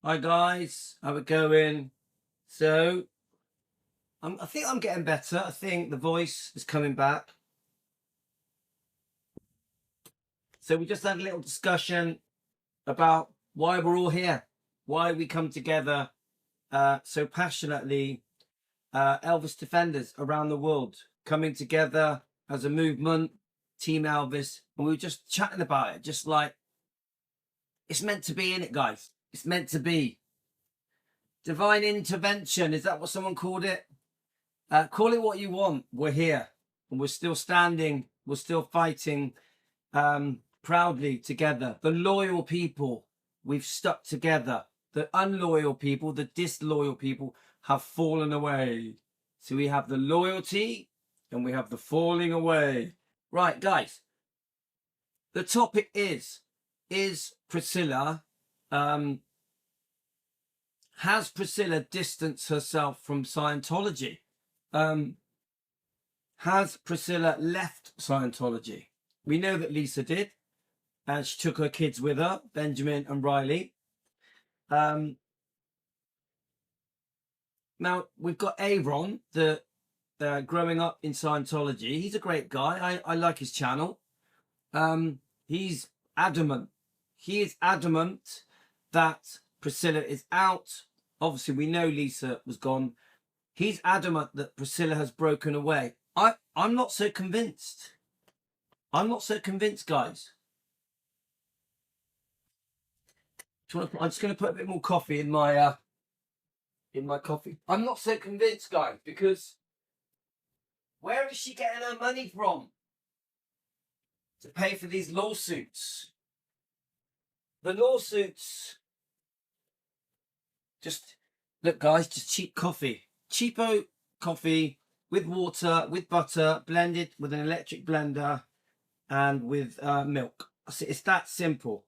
Hi guys, how it going? So, I think I'm getting better. I think the voice is coming back. So we just had a little discussion about why we're all here, why we come together so passionately, Elvis defenders around the world, coming together as a movement, Team Elvis, and we were just chatting about it, just like, it's meant to be, in it, guys. It's meant to be. Divine intervention, is that what someone called it? Call it what you want. We're here and we're still standing. We're still fighting proudly together. The loyal people, we've stuck together. The unloyal people, the disloyal people have fallen away. So we have the loyalty and we have the falling away. Right, guys. The topic is Priscilla, has Priscilla distanced herself from Scientology? Has Priscilla left Scientology? We know that Lisa did, and she took her kids with her, Benjamin and Riley. Now, we've got Aaron, the growing up in Scientology. He's a great guy. I like his channel. He's adamant. He is adamant that Priscilla is out. Obviously, we know Lisa was gone. He's adamant that Priscilla has broken away. I'm not so convinced. I'm not so convinced, guys. I'm just going to put a bit more coffee in my coffee. I'm not so convinced, guys, because where is she getting her money from to pay for these lawsuits? The lawsuits. Just look, guys, just cheap coffee. Cheapo coffee with water, with butter, blended with an electric blender and with milk. It's that simple.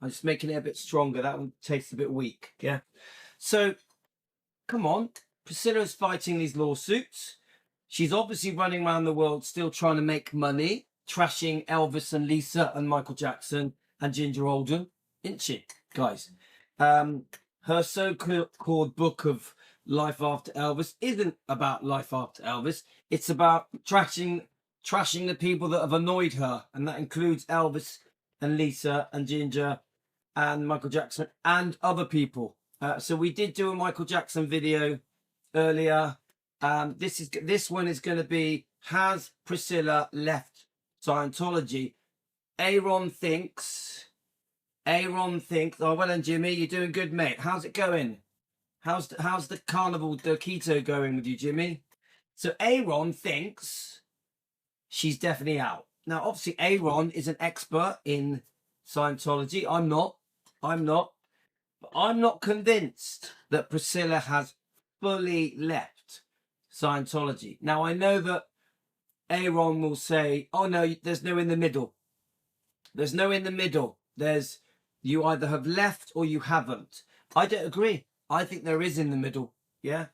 I'm just making it a bit stronger. That one tastes a bit weak. Yeah. So, come on. Priscilla's fighting these lawsuits. She's obviously running around the world still trying to make money, trashing Elvis and Lisa and Michael Jackson and Ginger Alden, isn't she, guys? Her so-called book of Life After Elvis isn't about life after Elvis. It's about trashing the people that have annoyed her, and that includes Elvis and Lisa and Ginger and Michael Jackson and other people. So we did do a Michael Jackson video earlier. This one is going to be, has Priscilla left Scientology? Aaron thinks, oh, well done, Jimmy. You're doing good, mate. How's it going? How's the carnival, the keto going with you, Jimmy? So Aaron thinks she's definitely out. Now, obviously, Aaron is an expert in Scientology. I'm not. But I'm not convinced that Priscilla has fully left Scientology. Now, I know that Aaron will say, oh, no, there's no in the middle. There's no in the middle. There's, you either have left or you haven't. I don't agree. I think there is in the middle. Yeah.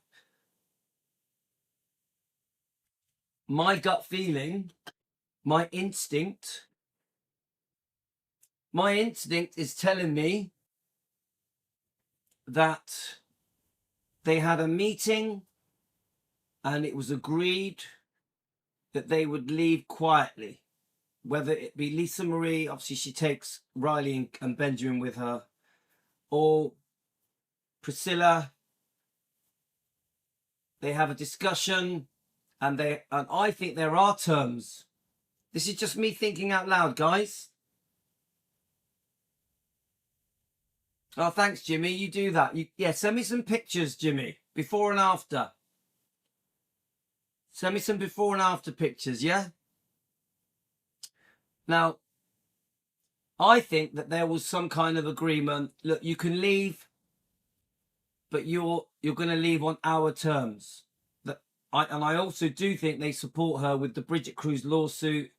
My gut feeling, my instinct is telling me that they had a meeting and it was agreed that they would leave quietly. Whether it be Lisa Marie, obviously she takes Riley and Benjamin with her, or Priscilla, they have a discussion and I think there are terms. This is just me thinking out loud, guys. Oh, thanks, Jimmy. You do that. Yeah, send me some pictures, Jimmy, before and after. Send me some before and after pictures, yeah? Now, I think that there was some kind of agreement. Look, you can leave, but you're going to leave on our terms. And I also do think they support her with the Bridget Cruz lawsuit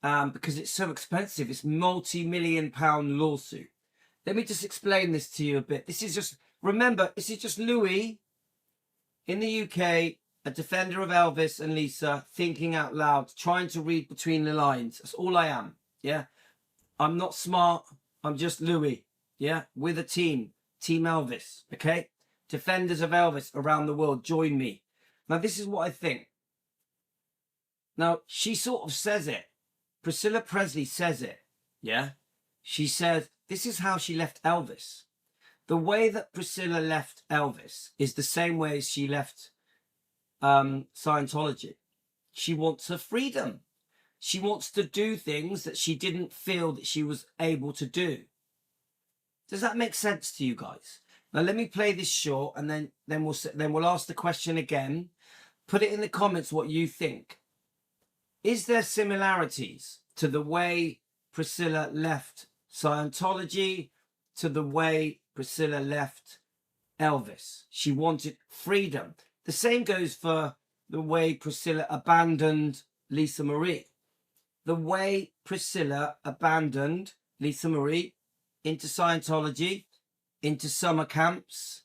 because it's so expensive. It's multi-million-pound lawsuit. Let me just explain this to you a bit. This is just, remember, this is just Louis in the UK, a defender of Elvis and Lisa, thinking out loud, trying to read between the lines. That's all I am, yeah? I'm not smart. I'm just Louis, yeah? With a team, Team Elvis, okay? Defenders of Elvis around the world, join me. Now, this is what I think. Now, she sort of says it. Priscilla Presley says it, yeah? She says, this is how she left Elvis. The way that Priscilla left Elvis is the same way as she left Scientology. She wants her freedom. She wants to do things that she didn't feel that she was able to do. Does that make sense to you guys? Now let me play this short, and then we'll ask the question again. Put it in the comments what you think. Is there similarities to the way Priscilla left Scientology to the way Priscilla left Elvis? She wanted freedom. The same goes for the way Priscilla abandoned Lisa Marie. The way Priscilla abandoned Lisa Marie into Scientology, into summer camps,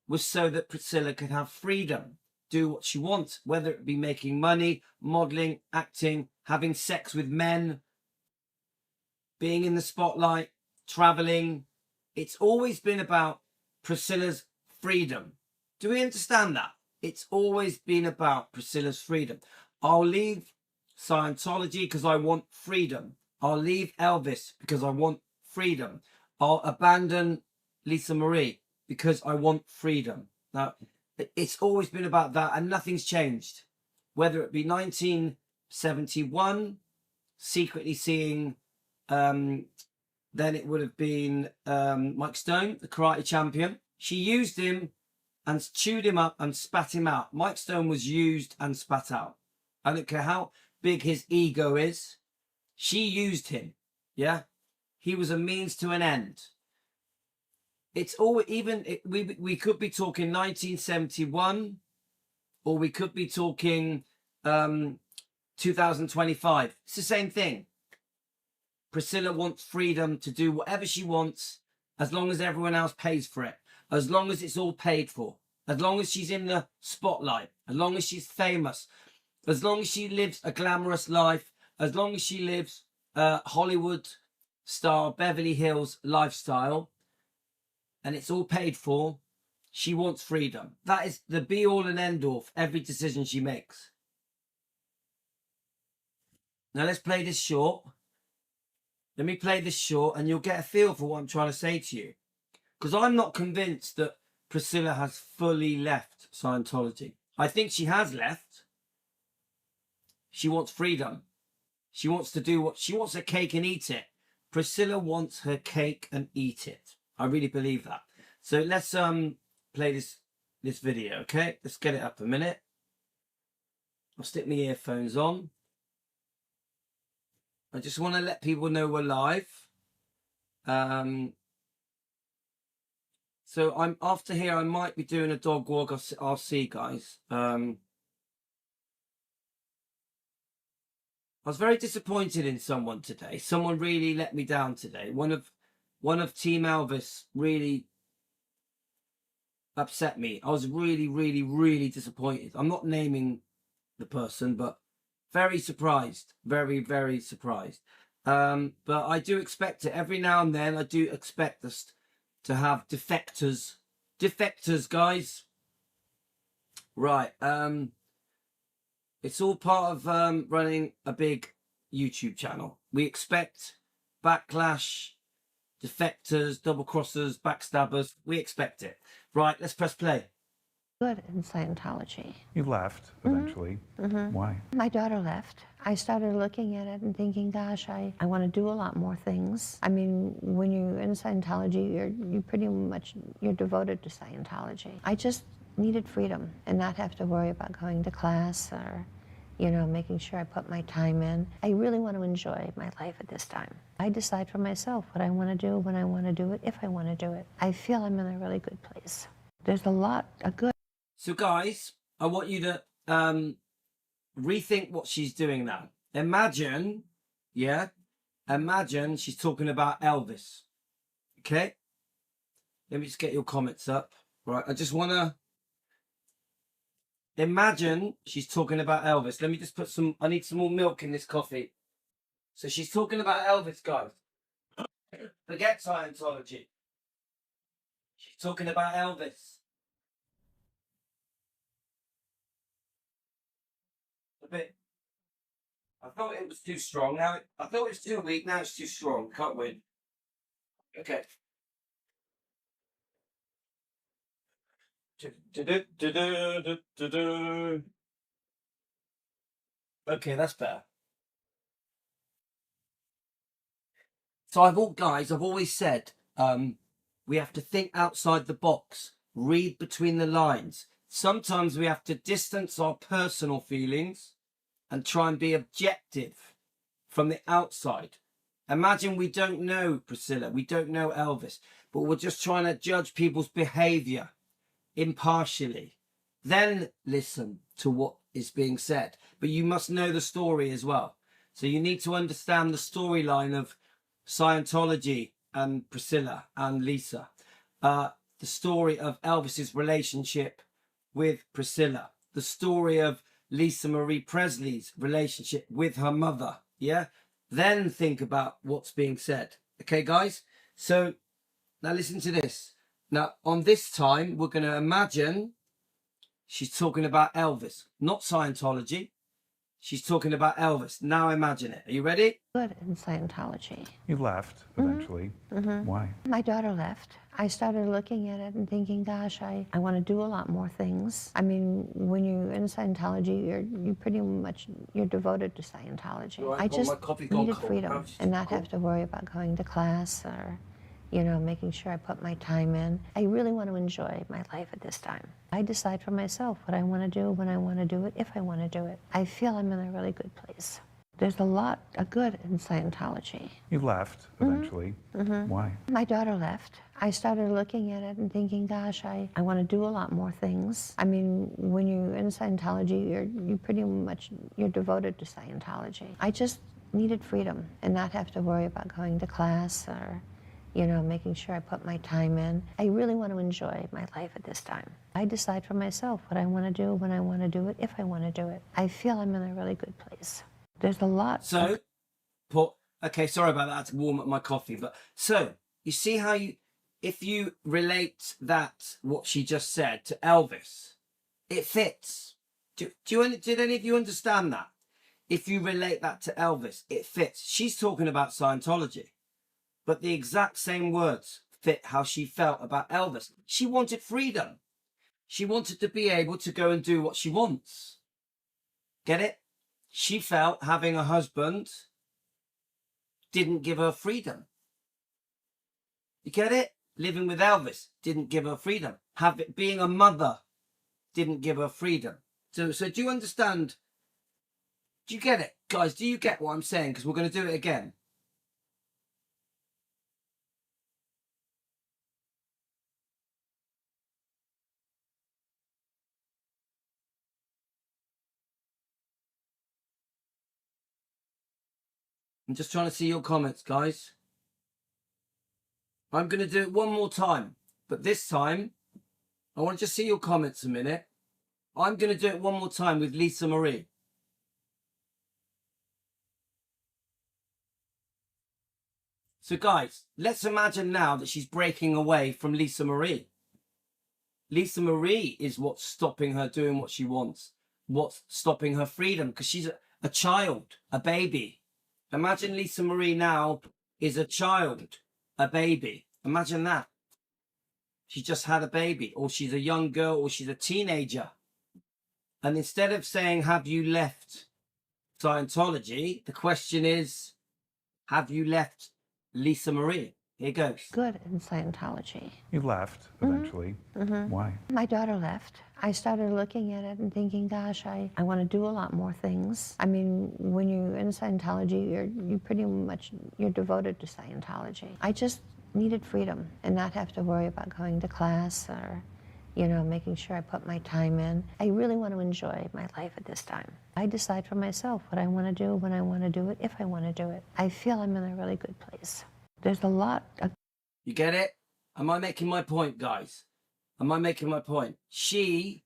was so that Priscilla could have freedom, do what she wants, whether it be making money, modeling, acting, having sex with men, being in the spotlight, traveling. It's always been about Priscilla's freedom. Do we understand that? It's always been about Priscilla's freedom. I'll leave Scientology because I want freedom. I'll leave Elvis because I want freedom. I'll abandon Lisa Marie because I want freedom. Now, it's always been about that, and nothing's changed. Whether it be 1971, secretly seeing, then it would have been Mike Stone, the karate champion. She used him and chewed him up and spat him out. Mike Stone was used and spat out. I don't care how big his ego is. She used him. Yeah. He was a means to an end. It's all, we could be talking 1971, or we could be talking 2025. It's the same thing. Priscilla wants freedom to do whatever she wants, as long as everyone else pays for it, as long as it's all paid for, as long as she's in the spotlight, as long as she's famous, as long as she lives a glamorous life, as long as she lives Hollywood star Beverly Hills lifestyle, and it's all paid for. She wants freedom. That is the be all and end all for every decision she makes. Now let's play this short. Let me play this short and you'll get a feel for what I'm trying to say to you. Because I'm not convinced that Priscilla has fully left Scientology. I think she has left. She wants freedom. She wants to do what she wants, her cake and eat it. Priscilla wants her cake and eat it. I really believe that. So let's play this video, okay? Let's get it up a minute. I'll stick my earphones on. I just want to let people know we're live. So I'm after here. I might be doing a dog walk. I'll see, guys. I was very disappointed in someone today. Someone really let me down today. One of Team Elvis really upset me. I was really, really, really disappointed. I'm not naming the person, but very surprised. Very, very surprised. But I do expect it. Every now and then I do expect us to have defectors. Defectors, guys. Right. It's all part of running a big YouTube channel. We expect backlash, defectors, double crossers, backstabbers. We expect it. Right, let's press play. Good in Scientology. You left eventually. Why? My daughter left. I started looking at it and thinking, gosh, I want to do a lot more things. I mean, when you're in Scientology, you're pretty much, you're devoted to Scientology. I just needed freedom and not have to worry about going to class or, you know, making sure I put my time in. I really want to enjoy my life at this time. I decide for myself what I want to do, when I want to do it, if I want to do it. I feel I'm in a really good place. There's a lot of good. So guys, I want you to rethink what she's doing now. Imagine, yeah, imagine she's talking about Elvis. Okay? Let me just get your comments up. Right, I just want to imagine she's talking about Elvis. Let me just put some, I need some more milk in this coffee. So she's talking about Elvis, guys. Forget Scientology. She's talking about Elvis. A bit. I thought it was too strong. I thought it was too weak. Now it's too strong. Can't win. Okay. Okay, that's better. So I've always said, we have to think outside the box, read between the lines. Sometimes we have to distance our personal feelings and try and be objective from the outside. Imagine we don't know Priscilla, we don't know Elvis, but we're just trying to judge people's behavior impartially. Then listen to what is being said. But you must know the story as well. So you need to understand the storyline of Scientology and Priscilla and Lisa. The story of Elvis's relationship with Priscilla. The story of Lisa Marie Presley's relationship with her mother. Yeah? Then think about what's being said. Okay, guys? So now listen to this. Now, on this time, we're going to imagine she's talking about Elvis, not Scientology. She's talking about Elvis. Now imagine it. Are you ready? Good in Scientology. You left eventually. Why? My daughter left. I started looking at it and thinking, gosh, I want to do a lot more things. I mean, when you're in Scientology, you're pretty much, you're devoted to Scientology. Right, I well, just my coffee gone needed cold. freedom How's it and not cold? have to worry about going to class or, you know, making sure I put my time in. I really want to enjoy my life at this time. I decide for myself what I want to do, when I want to do it, if I want to do it. I feel I'm in a really good place. There's a lot of good in Scientology. You left eventually. Why? My daughter left. I started looking at it and thinking, gosh, I want to do a lot more things. I mean, when you're in Scientology, you're pretty much, you're devoted to Scientology. I just needed freedom and not have to worry about going to class or, you know, making sure I put my time in. I really want to enjoy my life at this time. I decide for myself what I want to do, when I want to do it, if I want to do it. I feel I'm in a really good place. There's a lot. So, okay, sorry about that. I had to warm up my coffee. But so, you see how if you relate that, what she just said, to Elvis, it fits. Did any of you understand that? If you relate that to Elvis, it fits. She's talking about Scientology, but the exact same words fit how she felt about Elvis. She wanted freedom. She wanted to be able to go and do what she wants. Get it? She felt having a husband didn't give her freedom. You get it? Living with Elvis didn't give her freedom. Being a mother didn't give her freedom. So do you understand? Do you get it? Guys, do you get what I'm saying? Because we're going to do it again. I'm just trying to see your comments, guys. I'm going to do it one more time. But this time, I want to just see your comments a minute. I'm going to do it one more time with Lisa Marie. So guys, let's imagine now that she's breaking away from Lisa Marie. Lisa Marie is what's stopping her doing what she wants. What's stopping her freedom, because she's a child, a baby. Imagine Lisa Marie now is a child, a baby. Imagine that. She just had a baby, or she's a young girl, or she's a teenager. And instead of saying, have you left Scientology? The question is, have you left Lisa Marie? Here goes. Good in Scientology. You left eventually. Why? My daughter left. I started looking at it and thinking, gosh, I want to do a lot more things. I mean, when you're in Scientology, you're pretty much, you're devoted to Scientology. I just needed freedom and not have to worry about going to class or, you know, making sure I put my time in. I really want to enjoy my life at this time. I decide for myself what I want to do, when I want to do it, if I want to do it. I feel I'm in a really good place. There's a lot of... You get it? Am I making my point, guys? Am I making my point? She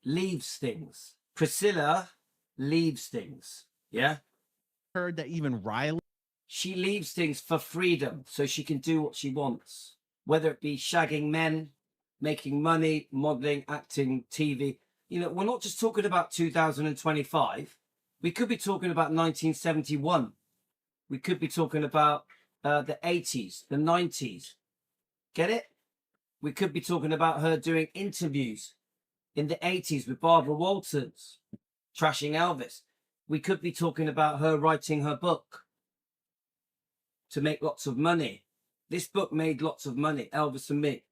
leaves things. Priscilla leaves things. Yeah? Heard that even Riley. She leaves things for freedom so she can do what she wants. whether it be shagging men, making money, modeling, acting, TV. You know, we're not just talking about 2025. We could be talking about 1971. We could be talking about the 80s, the 90s. Get it? We could be talking about her doing interviews in the 80s with Barbara Walters, trashing Elvis. We could be talking about her writing her book to make lots of money. This book made lots of money, Elvis and Me.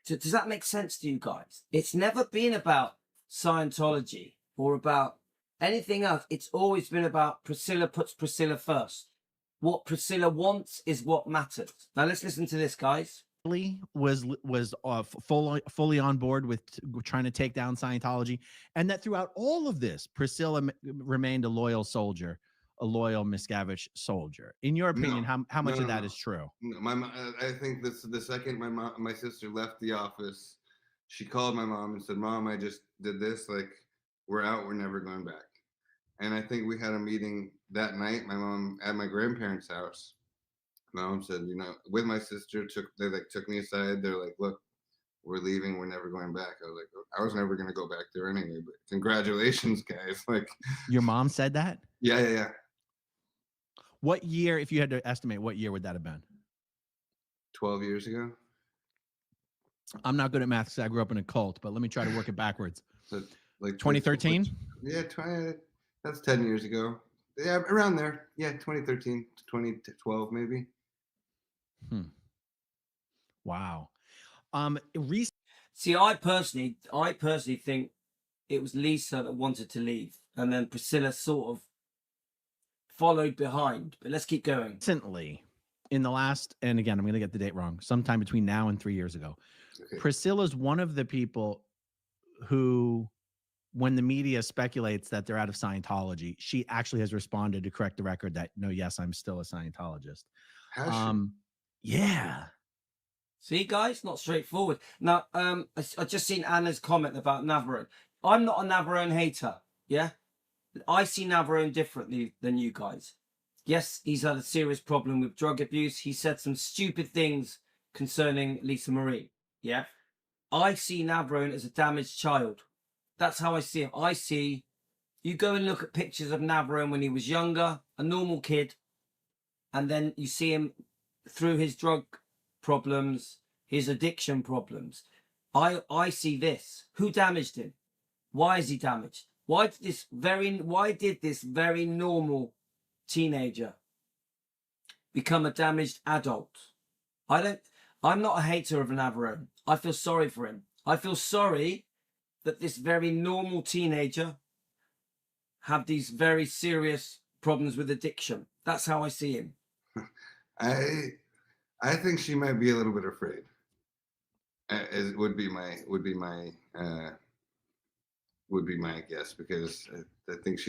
Does that make sense to you guys? It's never been about Scientology or about anything else. It's always been about Priscilla puts Priscilla first. What Priscilla wants is what matters. Now let's listen to this, guys. Was fully on board with trying to take down Scientology, and that throughout all of this, Priscilla remained a loyal soldier, a loyal Miscavige soldier. In your opinion, how much of that is true? No, I think this the second my sister left the office, she called my mom and said, "Mom, I just did this. Like, we're out. We're never going back." And I think we had a meeting that night. My mom at my grandparents' house. My mom said, you know, with my sister, they took me aside. They're like, "Look, we're leaving. We're never going back." I was like, I was never going to go back there anyway, but congratulations, guys. Like, your mom said that? Yeah. What year, if you had to estimate, what year would that have been? 12 years ago. I'm not good at math because I grew up in a cult, but let me try to work it backwards. So, like 2013? Yeah, that's 10 years ago. Yeah, around there. Yeah, 2013 to 2012, maybe. Wow. See, I personally think it was Lisa that wanted to leave, and then Priscilla sort of followed behind. But let's keep going. Recently, in the last, and again, I'm going to get the date wrong, sometime between now and 3 years ago, okay, Priscilla's one of the people who, when the media speculates that they're out of Scientology, she actually has responded to correct the record that, no, yes, I'm still a Scientologist. Yeah. See, guys, not straightforward. Now, I just seen Anna's comment about Navarone. I'm not a Navarone hater, yeah? I see Navarone differently than you guys. Yes, he's had a serious problem with drug abuse. He said some stupid things concerning Lisa Marie, yeah? I see Navarone as a damaged child. That's how I see him. I see, you go and look at pictures of Navarone when he was younger, a normal kid, and then you see him through his drug problems, his addiction problems. I see this. Who damaged him? Why is he damaged? Why did this very normal teenager become a damaged adult? I'm not a hater of Navarone. I feel sorry for him. I feel sorry that this very normal teenager had these very serious problems with addiction. That's how I see him. I think she might be a little bit afraid. It would be my guess, because I think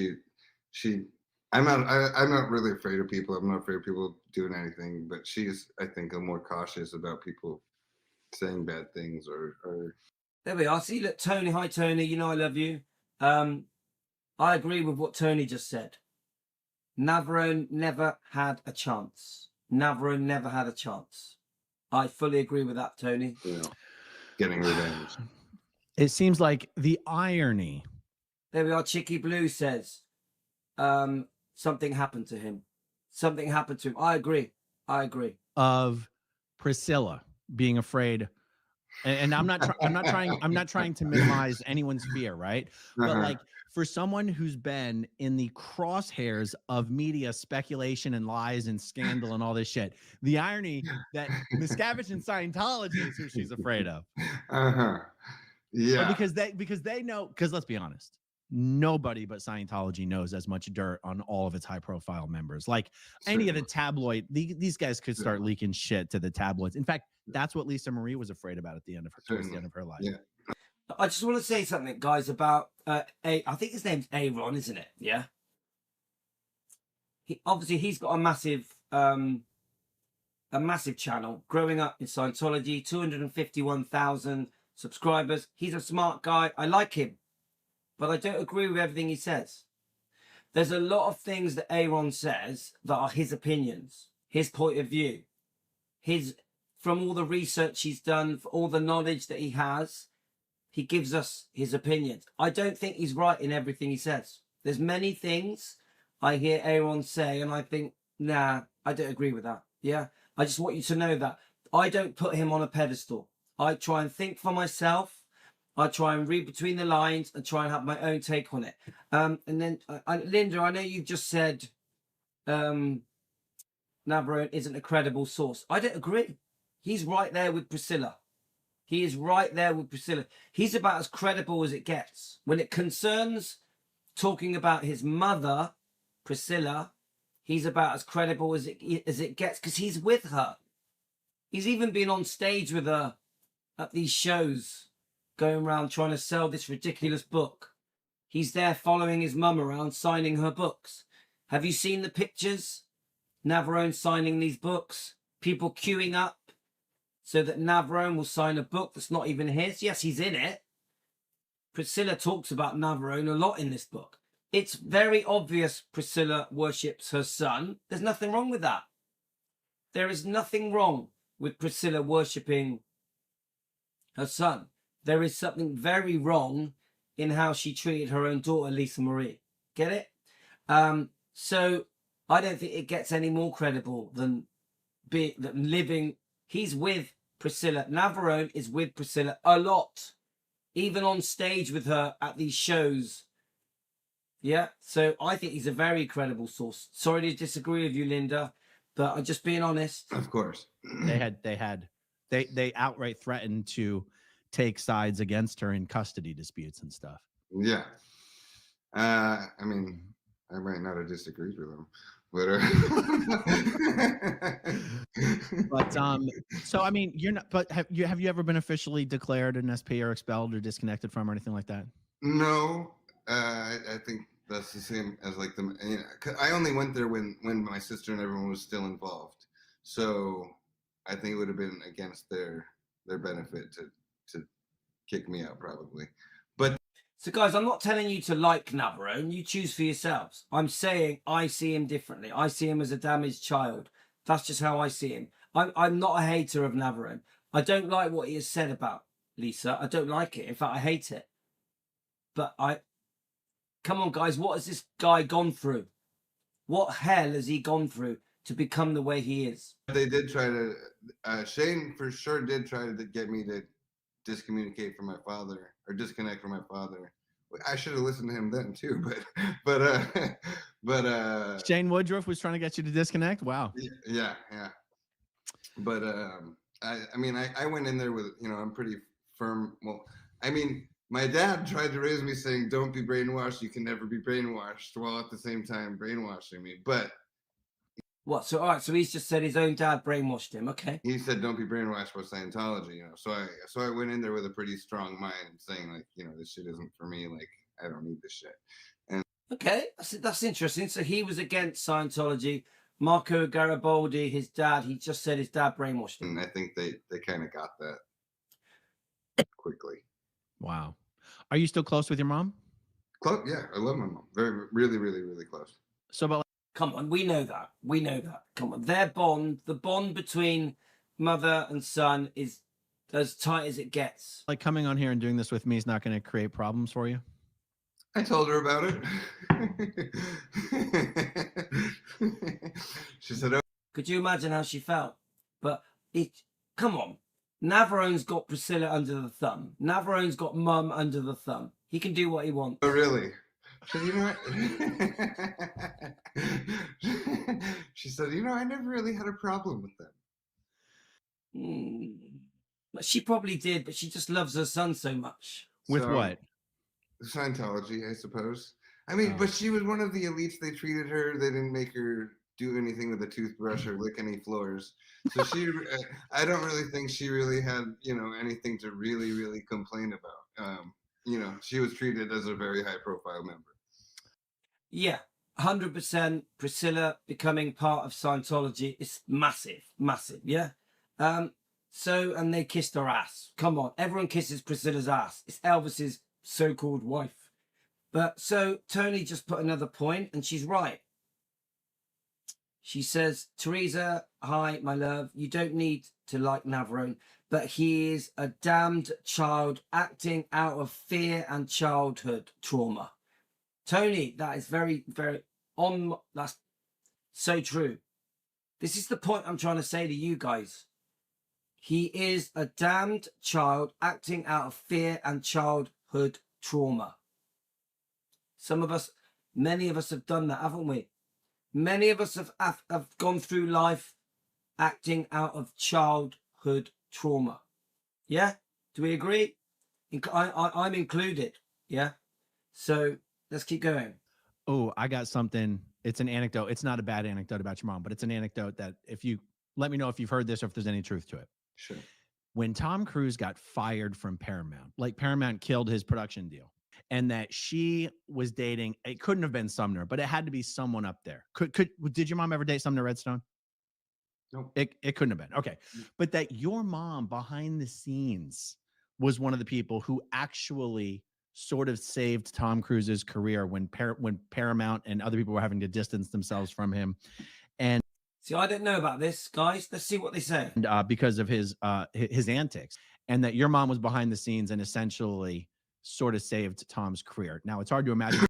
I'm not really afraid of people. I'm not afraid of people doing anything, but she's, I think, more cautious about people saying bad things or. There we are. See, look, Tony. Hi, Tony. You know I love you. I agree with what Tony just said. Navarone never had a chance. Navarone never had a chance. I fully agree with that, Tony. Yeah. Getting revenge. It seems like the irony. There we are. Chicky Blue says, something happened to him. Something happened to him. I agree. Of Priscilla being afraid. And I'm not trying to minimize anyone's fear, right? But like, for someone who's been in the crosshairs of media speculation and lies and scandal and all this shit, the irony that Miscavige and Scientology is who she's afraid of. Yeah. But because they know, because let's be honest, nobody but Scientology knows as much dirt on all of its high profile members. Like any of the tabloid, these guys could start leaking shit to the tabloids. In fact, that's what Lisa Marie was afraid about at the end of towards the end of her life. Yeah. I just want to say something, guys, about I think his name's Aaron, isn't it? Yeah. He's got a massive channel. Growing up in Scientology, 251,000 subscribers. He's a smart guy. I like him, but I don't agree with everything he says. There's a lot of things that Aaron says that are his opinions, his point of view, his from all the research he's done, for all the knowledge that he has, he gives us his opinions. I don't think he's right in everything he says. There's many things I hear Aaron say, and I think, nah, I don't agree with that. Yeah, I just want you to know that I don't put him on a pedestal. I try and think for myself. I try and read between the lines and try and have my own take on it. And then, Linda, I know you just said Navarone isn't a credible source. I don't agree. He's right there with Priscilla. He is right there with Priscilla. He's about as credible as it gets. When it concerns talking about his mother, Priscilla, he's about as credible as it gets because he's with her. He's even been on stage with her at these shows, going around trying to sell this ridiculous book. He's there following his mum around, signing her books. Have you seen the pictures? Navarone signing these books. People queuing up so that Navarone will sign a book that's not even his. Yes, he's in it. Priscilla talks about Navarone a lot in this book. It's very obvious Priscilla worships her son. There's nothing wrong with that. There is nothing wrong with Priscilla worshipping her son. There is something very wrong in how she treated her own daughter, Lisa Marie. Get it? So I don't think it gets any more credible than living. He's with Priscilla. Navarone is with Priscilla a lot, even on stage with her at these shows. Yeah, so I think he's a very credible source. Sorry to disagree with you, Linda, but I'm just being honest. Of course. They outright threatened to take sides against her in custody disputes and stuff. Yeah. I mean, I might not have disagreed with him, but so I mean, you're not. But have you ever been officially declared an SP or expelled or disconnected from or anything like that? No, I think that's the same as like the. You know, 'cause I only went there when my sister and everyone was still involved, so I think it would have been against their benefit to kick me out probably. But so guys, I'm not telling you to like Navarone. You choose for yourselves. I'm saying I see him differently. I see him as a damaged child. That's just how I see him. I'm not a hater of Navarone. I don't like what he has said about Lisa. I don't like it. In fact, I hate it. But come on, guys. What has this guy gone through? What hell has he gone through to become the way he is? they did try to. Shane for sure did try to get me to discommunicate from my father or disconnect from my father. I should have listened to him then too, but Shane Woodruff was trying to get you to disconnect. Wow. Yeah. But I mean, I went in there with, you know, I'm pretty firm. Well, I mean, my dad tried to raise me saying, "Don't be brainwashed. You can never be brainwashed," while at the same time brainwashing me. But What? So all right. So he's just said his own dad brainwashed him. Okay. he said, "Don't be brainwashed by Scientology," you know. So I went in there with a pretty strong mind, saying like, you know, this shit isn't for me. Like, I don't need this shit. And Okay, that's interesting. So he was against Scientology. Marco Garibaldi, his dad, he just said his dad brainwashed him. I think they kind of got that quickly. Wow. Are you still close with your mom? Close, yeah. I love my mom. Very, really, really, really close. So, but Come on, we know that. We know that. Come on, their bond, the bond between mother and son is as tight as it gets. like coming on here and doing this with me is not going to create problems for you? I told her about it. She said, "Oh." Could you imagine how she felt? But come on. Navarone's got Priscilla under the thumb. Navarone's got mum under the thumb. He can do what he wants. "Oh, really?" She said, "You know what?" She said, "You know, I never really had a problem with them." But she probably did, but she just loves her son so much. With So, what? Scientology, I suppose. I mean, but she was one of the elites. They treated her. They didn't make her do anything with a toothbrush or lick any floors. So she, I don't really think she really had, you know, anything to really, really complain about. You know, she was treated as a very high profile member. Yeah, 100% Priscilla becoming part of Scientology is massive, massive, yeah? So, and they kissed her ass. Come on, everyone kisses Priscilla's ass. It's Elvis's so-called wife. But so Tony just put another point, and she's right. She says, "Teresa, hi, my love. You don't need to like Navarone, but he is a damned child acting out of fear and childhood trauma. Tony, that is very, very that's so true. This is the point I'm trying to say to you guys. He is a damned child acting out of fear and childhood trauma. Many of us have done that, haven't we? Many of us have gone through life acting out of childhood trauma. Yeah? Do we agree? I'm included. Yeah? So let's keep going. Oh, I got something. It's an anecdote. It's not a bad anecdote about your mom, but it's an anecdote that if you let me know if you've heard this or if there's any truth to it. Sure. When Tom Cruise got fired from Paramount, like Paramount killed his production deal, and that she was dating, it couldn't have been Sumner, but it had to be someone up there. Did your mom ever date Sumner Redstone? No. It couldn't have been. Okay. But that your mom behind the scenes was one of the people who actually sort of saved Tom Cruise's career when Paramount and other people were having to distance themselves from him. And see, I don't know about this, guys. Let's see what they say. Because of his antics, and that your mom was behind the scenes and essentially sort of saved Tom's career. Now, it's hard to imagine.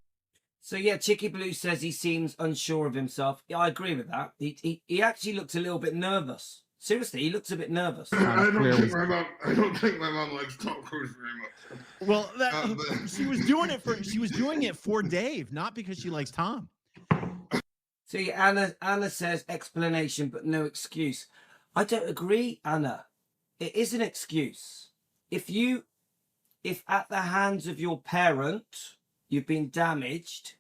So yeah, Chicky Blue says he seems unsure of himself. Yeah, I agree with that. He actually looks a little bit nervous. Seriously, he looks a bit nervous. I don't think my mom likes Tom Cruise very much. Well, she was doing it for Dave, not because she likes Tom. See, Anna says explanation, but no excuse. I don't agree, Anna. It is an excuse. If at the hands of your parent, you've been damaged,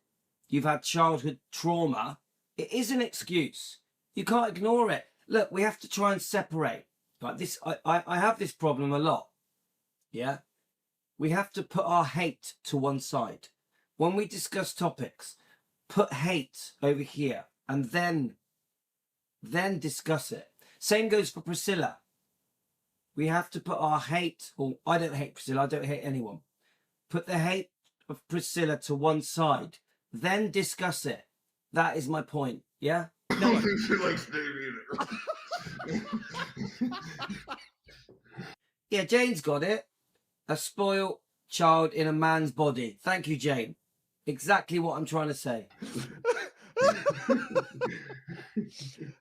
you've had childhood trauma, it is an excuse. You can't ignore it. Look, we have to try and separate. Like this, I have this problem a lot. Yeah? We have to put our hate to one side. When we discuss topics, put hate over here and then discuss it. Same goes for Priscilla. We have to put our hate, or I don't hate Priscilla, I don't hate anyone. Put the hate of Priscilla to one side, then discuss it. That is my point. Yeah? I don't think she likes Dave either. Yeah, Jane's got it. A spoiled child in a man's body. Thank you, Jane. Exactly what I'm trying to say.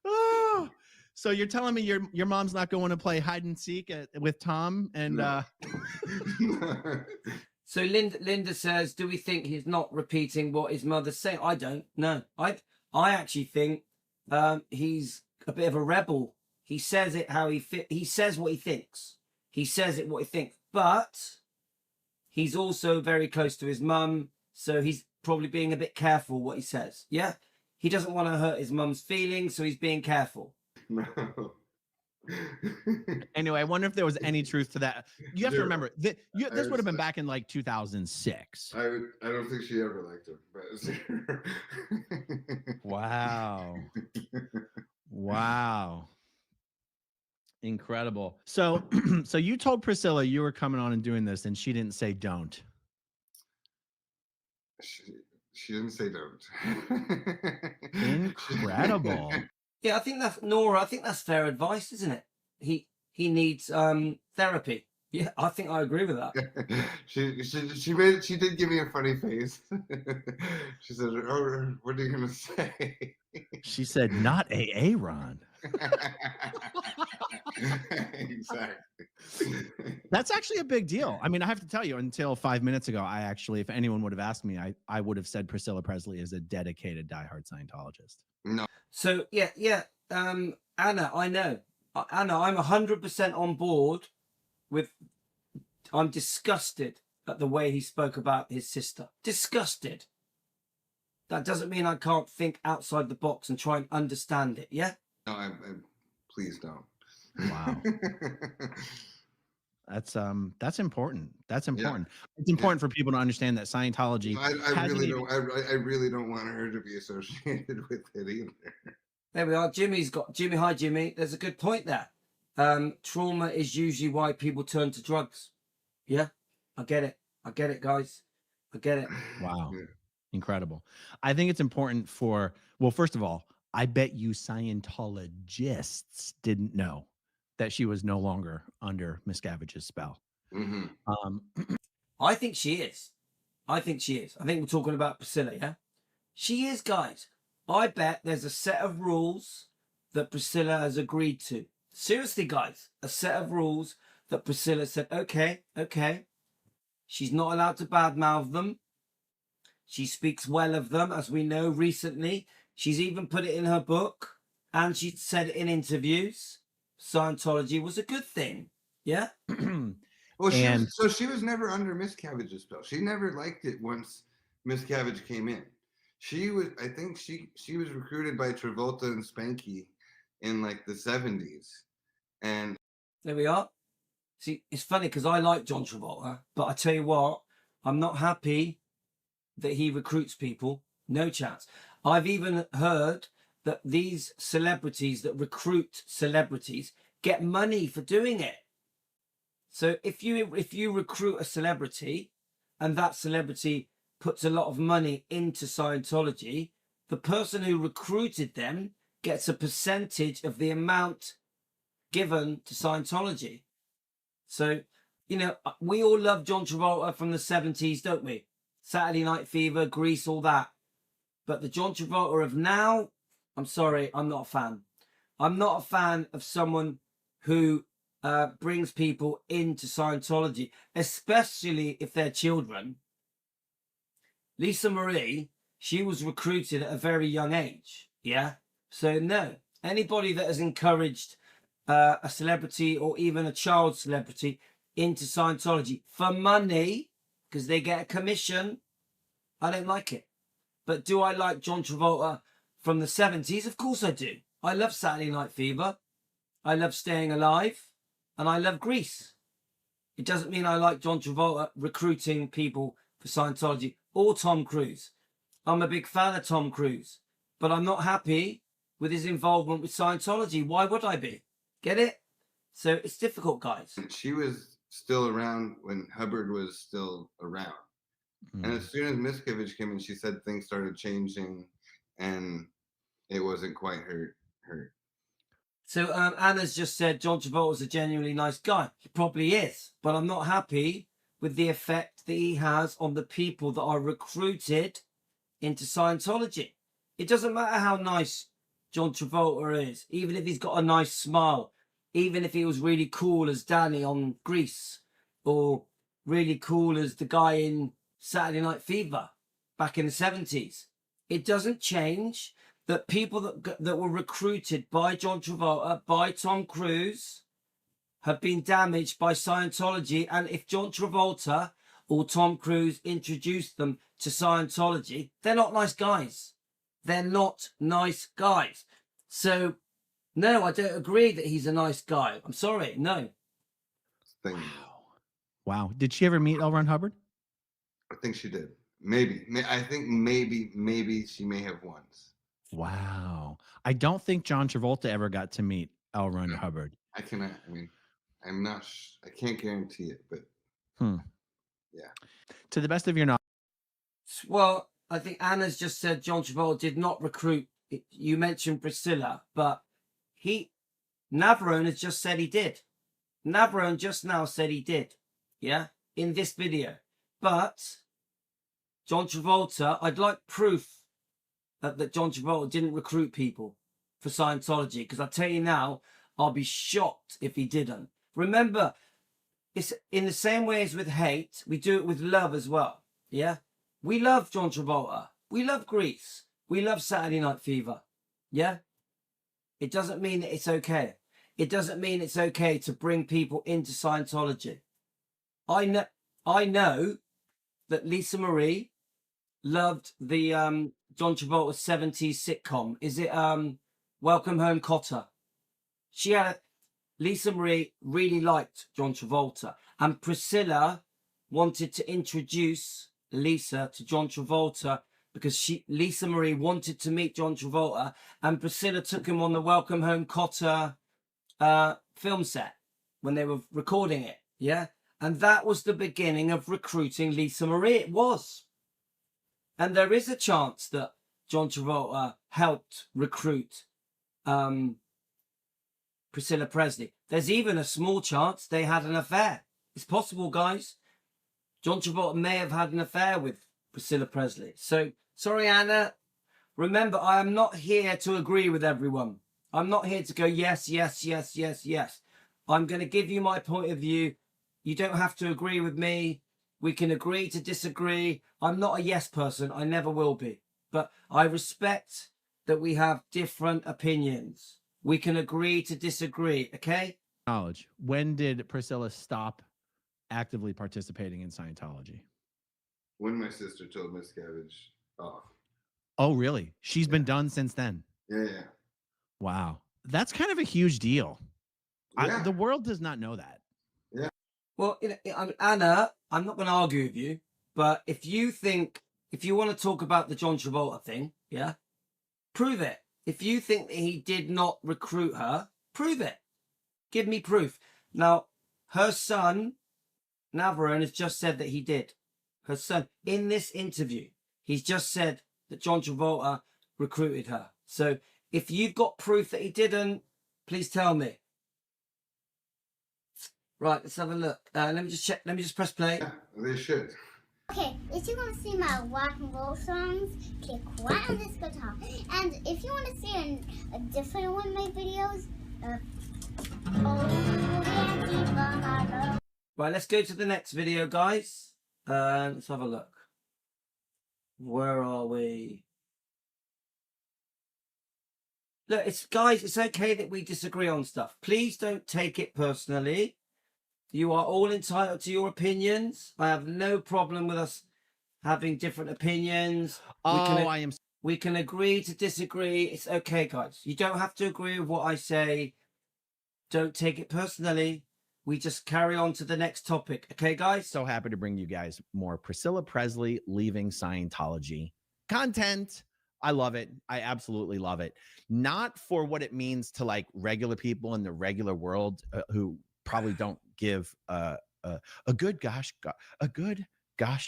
Oh, so you're telling me your mom's not going to play hide and seek with Tom and No. So Linda says, do we think he's not repeating what his mother's saying? I don't. No. I actually think he's a bit of a rebel. He says it how he says what he thinks. He says it what he thinks. But he's also very close to his mum, so he's probably being a bit careful what he says. Yeah? He doesn't want to hurt his mum's feelings, so he's being careful. No. Anyway, I wonder if there was any truth to that. You have to Zero. remember that this would have been back in like 2006. I don't think she ever liked him. But Wow. Wow. Incredible. So so you told Priscilla you were coming on and doing this, and she didn't say don't. She didn't say don't. Incredible. Yeah, I think that's Nora. I think that's fair advice, isn't it? He needs therapy. Yeah, I think I agree with that. She did give me a funny face. She said, "Oh, what are you gonna say?" She said, "Not AA, Ron." Exactly. That's actually a big deal. I mean, I have to tell you, until 5 minutes ago, I actually, if anyone would have asked me, I would have said Priscilla Presley is a dedicated diehard Scientologist. No. So yeah. Anna, I know. Anna, I'm 100% on board with. I'm disgusted at the way he spoke about his sister. Disgusted. That doesn't mean I can't think outside the box and try and understand it. Yeah. No, I please don't. Wow. That's important. That's important. It's important for people to understand that Scientology. I really don't want her to be associated with it either. There we are. Jimmy. Hi, Jimmy. There's a good point there. Trauma is usually why people turn to drugs. Yeah, I get it. I get it, guys. I get it. Wow. Yeah. Incredible. I think it's important for, well, first of all, I bet you Scientologists didn't know that she was no longer under Miscavige's spell. Hmm. I think she is. I think she is. I think we're talking about Priscilla, yeah? She is, guys. I bet there's a set of rules that Priscilla has agreed to. Seriously, guys, a set of rules that Priscilla said, okay. She's not allowed to badmouth them. She speaks well of them, as we know recently. She's even put it in her book, and she said it in interviews. Scientology was a good thing. Yeah? Well, And- she was never under Miscavige's spell. She never liked it once Miscavige came in. I think she was recruited by Travolta and Spanky in like the 70s. And There we are. See, it's funny because I like John Travolta, but I tell you what, I'm not happy that he recruits people. No chance. I've even heard that these celebrities that recruit celebrities get money for doing it. So if you recruit a celebrity and that celebrity puts a lot of money into Scientology, the person who recruited them gets a percentage of the amount given to Scientology. So, you know, we all love John Travolta from the 70s, don't we? Saturday Night Fever, Grease, all that. But the John Travolta of now, I'm sorry, I'm not a fan. I'm not a fan of someone who brings people into Scientology, especially if they're children. Lisa Marie, she was recruited at a very young age. Yeah. So no, anybody that has encouraged a celebrity or even a child celebrity into Scientology for money because they get a commission, I don't like it. But do I like John Travolta from the 70s? Of course I do. I love Saturday Night Fever. I love Staying Alive. And I love Grease. It doesn't mean I like John Travolta recruiting people for Scientology or Tom Cruise. I'm a big fan of Tom Cruise, but I'm not happy with his involvement with Scientology. Why would I be? Get it? So it's difficult, guys. she was still around when Hubbard was still around. And as soon as Miscavige came in, she said things started changing and it wasn't quite her. So Anna's just said John Travolta's a genuinely nice guy. He probably is, but I'm not happy with the effect that he has on the people that are recruited into Scientology. It doesn't matter how nice John Travolta is, even if he's got a nice smile, even if he was really cool as Danny on Grease, or really cool as the guy in Saturday Night Fever back in the 70s. It doesn't change that people that were recruited by John Travolta, by Tom Cruise, have been damaged by Scientology. And if John Travolta or Tom Cruise introduced them to Scientology, they're not nice guys. They're not nice guys. So, no, I don't agree that he's a nice guy. I'm sorry, no. Thing. Wow. Did she ever meet L. Ron Hubbard? I think she did. Maybe. I think maybe she may have once. Wow. I don't think John Travolta ever got to meet L. Ron Hubbard. I cannot. I mean, I'm not. I can't guarantee it, but yeah. To the best of your knowledge. Well, I think Anna's just said John Travolta did not recruit. You mentioned Priscilla, but Navarone has just said he did. Navarone just now said he did. Yeah, in this video. But John Travolta, I'd like proof that John Travolta didn't recruit people for Scientology, because I tell you now, I'll be shocked if he didn't. Remember, it's in the same way as with hate, we do it with love as well. Yeah, we love John Travolta, we love Grease, we love Saturday Night Fever. Yeah, it doesn't mean that it's okay. It doesn't mean it's okay to bring people into Scientology. I know that Lisa Marie loved the John Travolta 70s sitcom. Is it Welcome Home Kotter? Lisa Marie really liked John Travolta, and Priscilla wanted to introduce Lisa to John Travolta because Lisa Marie wanted to meet John Travolta, and Priscilla took him on the Welcome Home Kotter film set when they were recording it. Yeah, and that was the beginning of recruiting Lisa Marie. It was. And there is a chance that John Travolta helped recruit Priscilla Presley. There's even a small chance they had an affair. It's possible, guys. John Travolta may have had an affair with Priscilla Presley. So, sorry, Anna. Remember, I am not here to agree with everyone. I'm not here to go, yes, yes, yes, yes, yes. I'm going to give you my point of view. You don't have to agree with me. We can agree to disagree. I'm not a yes person. I never will be. But I respect that we have different opinions. We can agree to disagree, okay? Knowledge. When did Priscilla stop actively participating in Scientology? When my sister told Miscavige off. Oh, really? She's been done since then. Yeah, yeah. Wow. That's kind of a huge deal. Yeah. The world does not know that. Well, Anna, I'm not going to argue with you, but if you want to talk about the John Travolta thing, yeah, prove it. If you think that he did not recruit her, prove it. Give me proof. Now, her son, Navarone, has just said that he did. Her son, in this interview, he's just said that John Travolta recruited her. So if you've got proof that he didn't, please tell me. Right, let's have a look. Let me just check. Let me just press play. Yeah, they should. Okay, if you want to see my rock and roll songs, click right on this guitar. And if you want to see a different one of my videos, Right, let's go to the next video, guys. Let's have a look. Where are we? Look, guys, it's okay that we disagree on stuff. Please don't take it personally. You are all entitled to your opinions. I have no problem with us having different opinions. We can agree to disagree. It's okay, guys. You don't have to agree with what I say. Don't take it personally. We just carry on to the next topic. Okay, guys? So happy to bring you guys more Priscilla Presley leaving Scientology content. I love it. I absolutely love it. Not for what it means to like regular people in the regular world who probably don't give a good gosh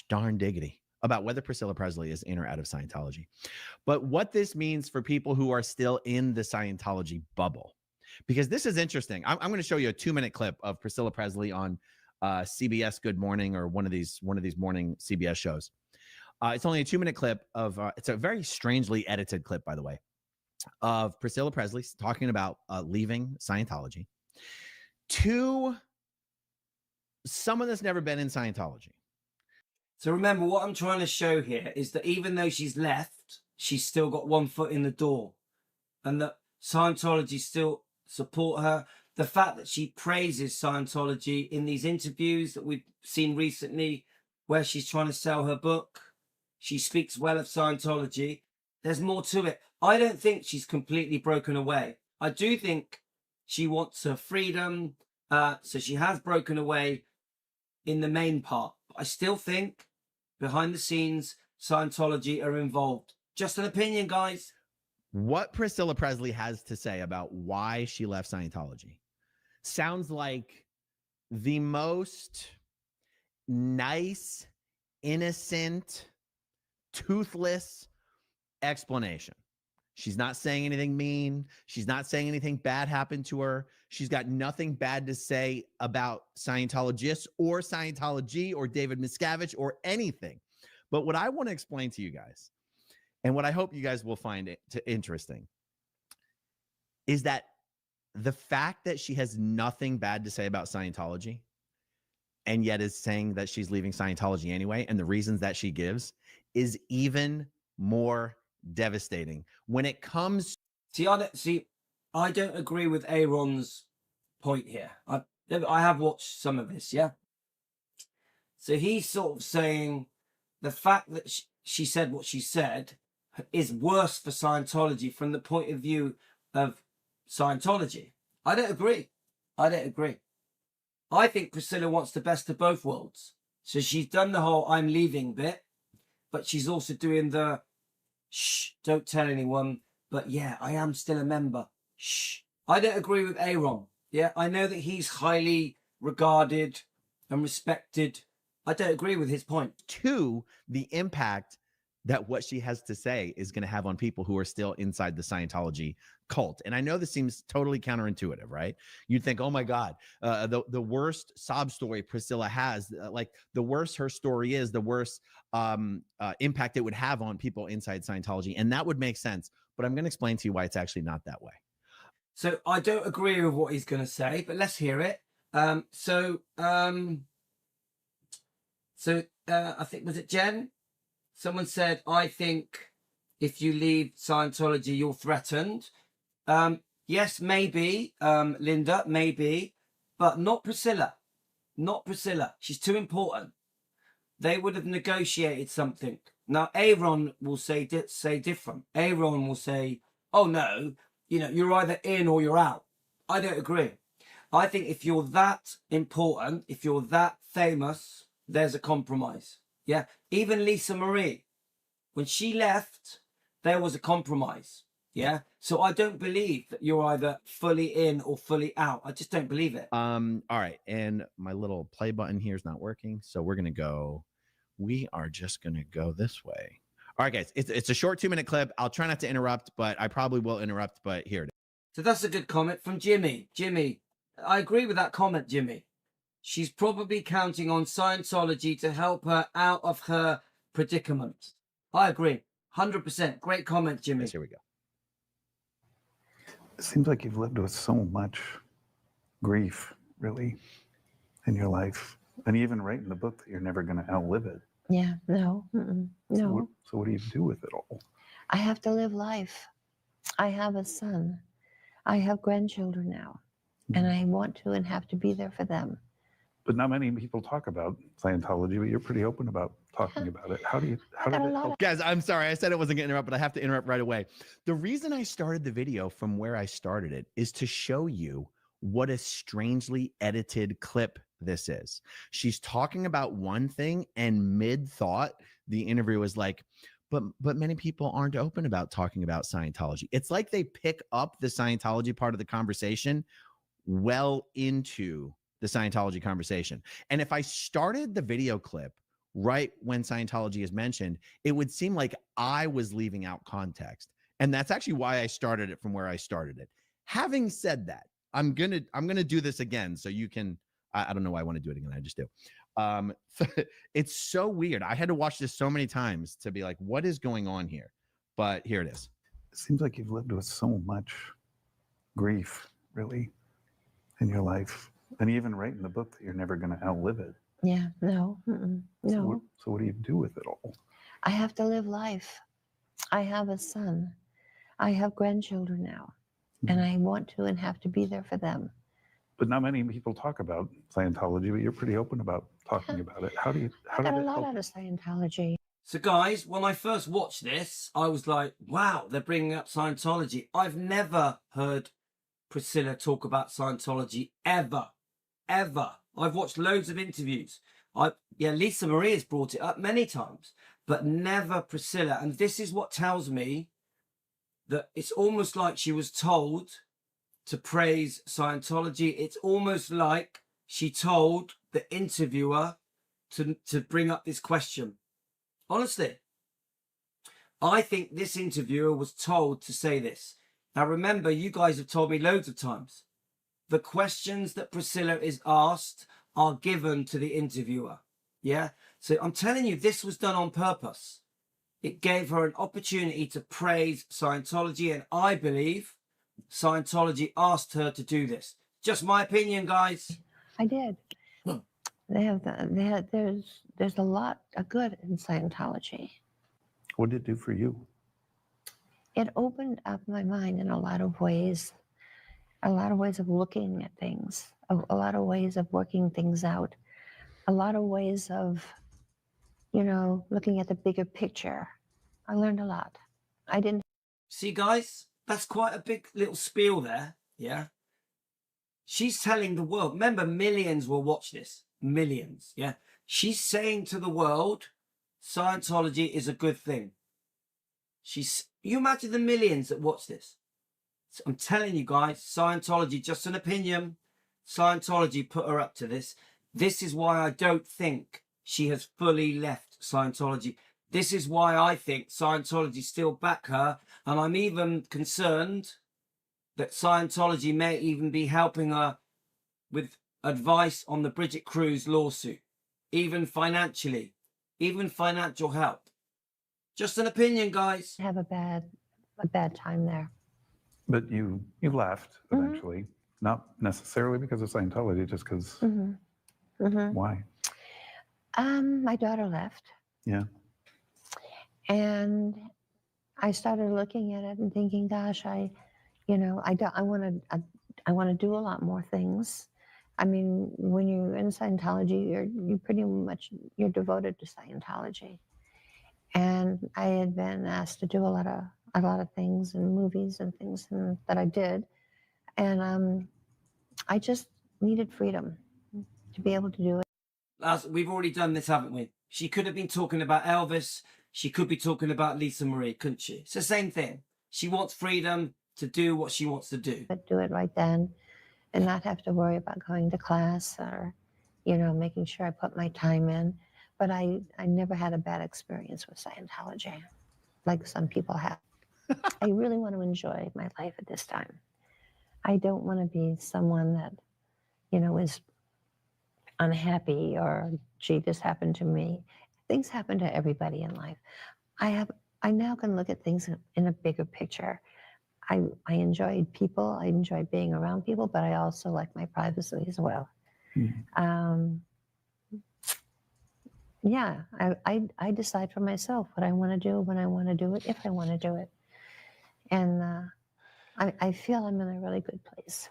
darn diggity about whether Priscilla Presley is in or out of Scientology, but what this means for people who are still in the Scientology bubble. Because this is interesting. I'm going to show you a 2-minute clip of Priscilla Presley on CBS Good Morning or one of these morning CBS shows. It's only a 2-minute clip of. It's a very strangely edited clip, by the way, of Priscilla Presley talking about leaving Scientology to someone that's never been in Scientology. So remember, what I'm trying to show here is that even though she's left, she's still got one foot in the door, and that Scientology still support her. The fact that she praises Scientology in these interviews that we've seen recently, where she's trying to sell her book, she speaks well of Scientology. There's more to it. I don't think she's completely broken away. I do think she wants her freedom. So she has broken away in the main part. But I still think behind the scenes, Scientology are involved. Just an opinion, guys. What Priscilla Presley has to say about why she left Scientology sounds like the most nice, innocent, toothless explanation. She's not saying anything mean. She's not saying anything bad happened to her. She's got nothing bad to say about Scientologists or Scientology or David Miscavige or anything. But what I want to explain to you guys, and what I hope you guys will find interesting, is that the fact that she has nothing bad to say about Scientology and yet is saying that she's leaving Scientology anyway, and the reasons that she gives is even more devastating when it comes. I don't agree with Aaron's point here. I have watched some of this, yeah. So he's sort of saying the fact that she said what she said is worse for Scientology from the point of view of Scientology. I don't agree. I think Priscilla wants the best of both worlds. So she's done the whole I'm leaving bit, but she's also doing the shh, don't tell anyone, but yeah, I am still a member. Shh. I don't agree with Aaron. Yeah, I know that he's highly regarded and respected. I don't agree with his point. To the impact that what she has to say is going to have on people who are still inside the Scientology cult. And I know this seems totally counterintuitive, right? You'd think, oh my God, the worst sob story Priscilla has, like the worse her story is, the worse impact it would have on people inside Scientology. And that would make sense. But I'm going to explain to you why it's actually not that way. So I don't agree with what he's going to say, but let's hear it. I think, was it Jen? Someone said, I think if you leave Scientology, you're threatened. Yes, maybe, Linda, maybe, but not Priscilla. Not Priscilla. She's too important. They would have negotiated something. Now, Aaron will say different. Aaron will say, oh no, you know, you're either in or you're out. I don't agree. I think if you're that important, if you're that famous, there's a compromise. Yeah. Even Lisa Marie, when she left, there was a compromise. Yeah. So I don't believe that you're either fully in or fully out. I just don't believe it. All right. And my little play button here is not working. So we are just going to go this way. All right, guys. It's a short 2-minute clip. I'll try not to interrupt, but I probably will interrupt, but here it is. So that's a good comment from Jimmy. Jimmy, I agree with that comment, Jimmy. She's probably counting on Scientology to help her out of her predicament. I agree. 100%. Great comment, Jimmy. Yes, here we go. It seems like you've lived with so much grief, really, in your life. And you even write in the book that you're never going to outlive it. Yeah, no, no. So what do you do with it all? I have to live life. I have a son. I have grandchildren now, and I want to and have to be there for them. But not many people talk about Scientology, but you're pretty open about talking about it. How did it help? Guys, I'm sorry. I said it wasn't going to interrupt, but I have to interrupt right away. The reason I started the video from where I started it is to show you what a strangely edited clip this is. She's talking about one thing, and mid-thought, the interviewer was like, but many people aren't open about talking about Scientology. It's like they pick up the Scientology part of the conversation well into the Scientology conversation. And if I started the video clip right when Scientology is mentioned, it would seem like I was leaving out context. And that's actually why I started it from where I started it. Having said that, I'm gonna do this again so you can. I don't know why I want to do it again. I just do. It's so weird. I had to watch this so many times to be like, what is going on here? But here it is. It seems like you've lived with so much grief, really, in your life. And you even write in the book that you're never going to outlive it. Yeah, no, no. So what do you do with it all? I have to live life. I have a son. I have grandchildren now, and I want to and have to be there for them. But not many people talk about Scientology, but you're pretty open about talking about it. How did it I got a lot help? out of Scientology. So guys, when I first watched this, I was like, wow, they're bringing up Scientology. I've never heard Priscilla talk about Scientology ever. I've watched loads of interviews. Lisa Marie has brought it up many times, but never Priscilla. And this is what tells me that it's almost like she was told to praise Scientology. It's almost like she told the interviewer to bring up this question. Honestly, I think this interviewer was told to say this. Now remember, you guys have told me loads of times, the questions that Priscilla is asked are given to the interviewer. Yeah. So I'm telling you, this was done on purpose. It gave her an opportunity to praise Scientology. And I believe Scientology asked her to do this. Just my opinion, guys. I did. There's a lot of good in Scientology. What did it do for you? It opened up my mind in a lot of ways of looking at things, a lot of ways of working things out, a lot of ways of, looking at the bigger picture. I learned a lot. I didn't. See, guys, that's quite a big little spiel there. Yeah. She's telling the world. Remember, millions will watch this. Millions. Yeah. She's saying to the world, Scientology is a good thing. You imagine the millions that watch this. So I'm telling you guys, Scientology, just an opinion, Scientology put her up to this. This is why I don't think she has fully left Scientology. This is why I think Scientology still back her, and I'm even concerned that Scientology may even be helping her with advice on the Bridget Cruz lawsuit, even financially, even financial help. Just an opinion, guys. Have a bad time there. But you left eventually, not necessarily because of Scientology, just because. Why? My daughter left. Yeah. And I started looking at it and thinking, gosh, I want to do a lot more things. I mean, when you're in Scientology, you're pretty much devoted to Scientology. And I had been asked to do a lot of things and movies and things that I did, and I just needed freedom to be able to do it. We've already done this, haven't we? She could have been talking about Elvis. She could be talking about Lisa Marie, couldn't she? It's the same thing. She wants freedom to do what she wants to do. But do it right then and not have to worry about going to class or, making sure I put my time in. But I never had a bad experience with Scientology, like some people have. I really want to enjoy my life at this time. I don't want to be someone that, is unhappy or, gee, this happened to me. Things happen to everybody in life. I now can look at things in a bigger picture. I enjoy people. I enjoy being around people, but I also like my privacy as well. Yeah, I decide for myself what I want to do, when I want to do it, if I want to do it. And I feel I'm in a really good place.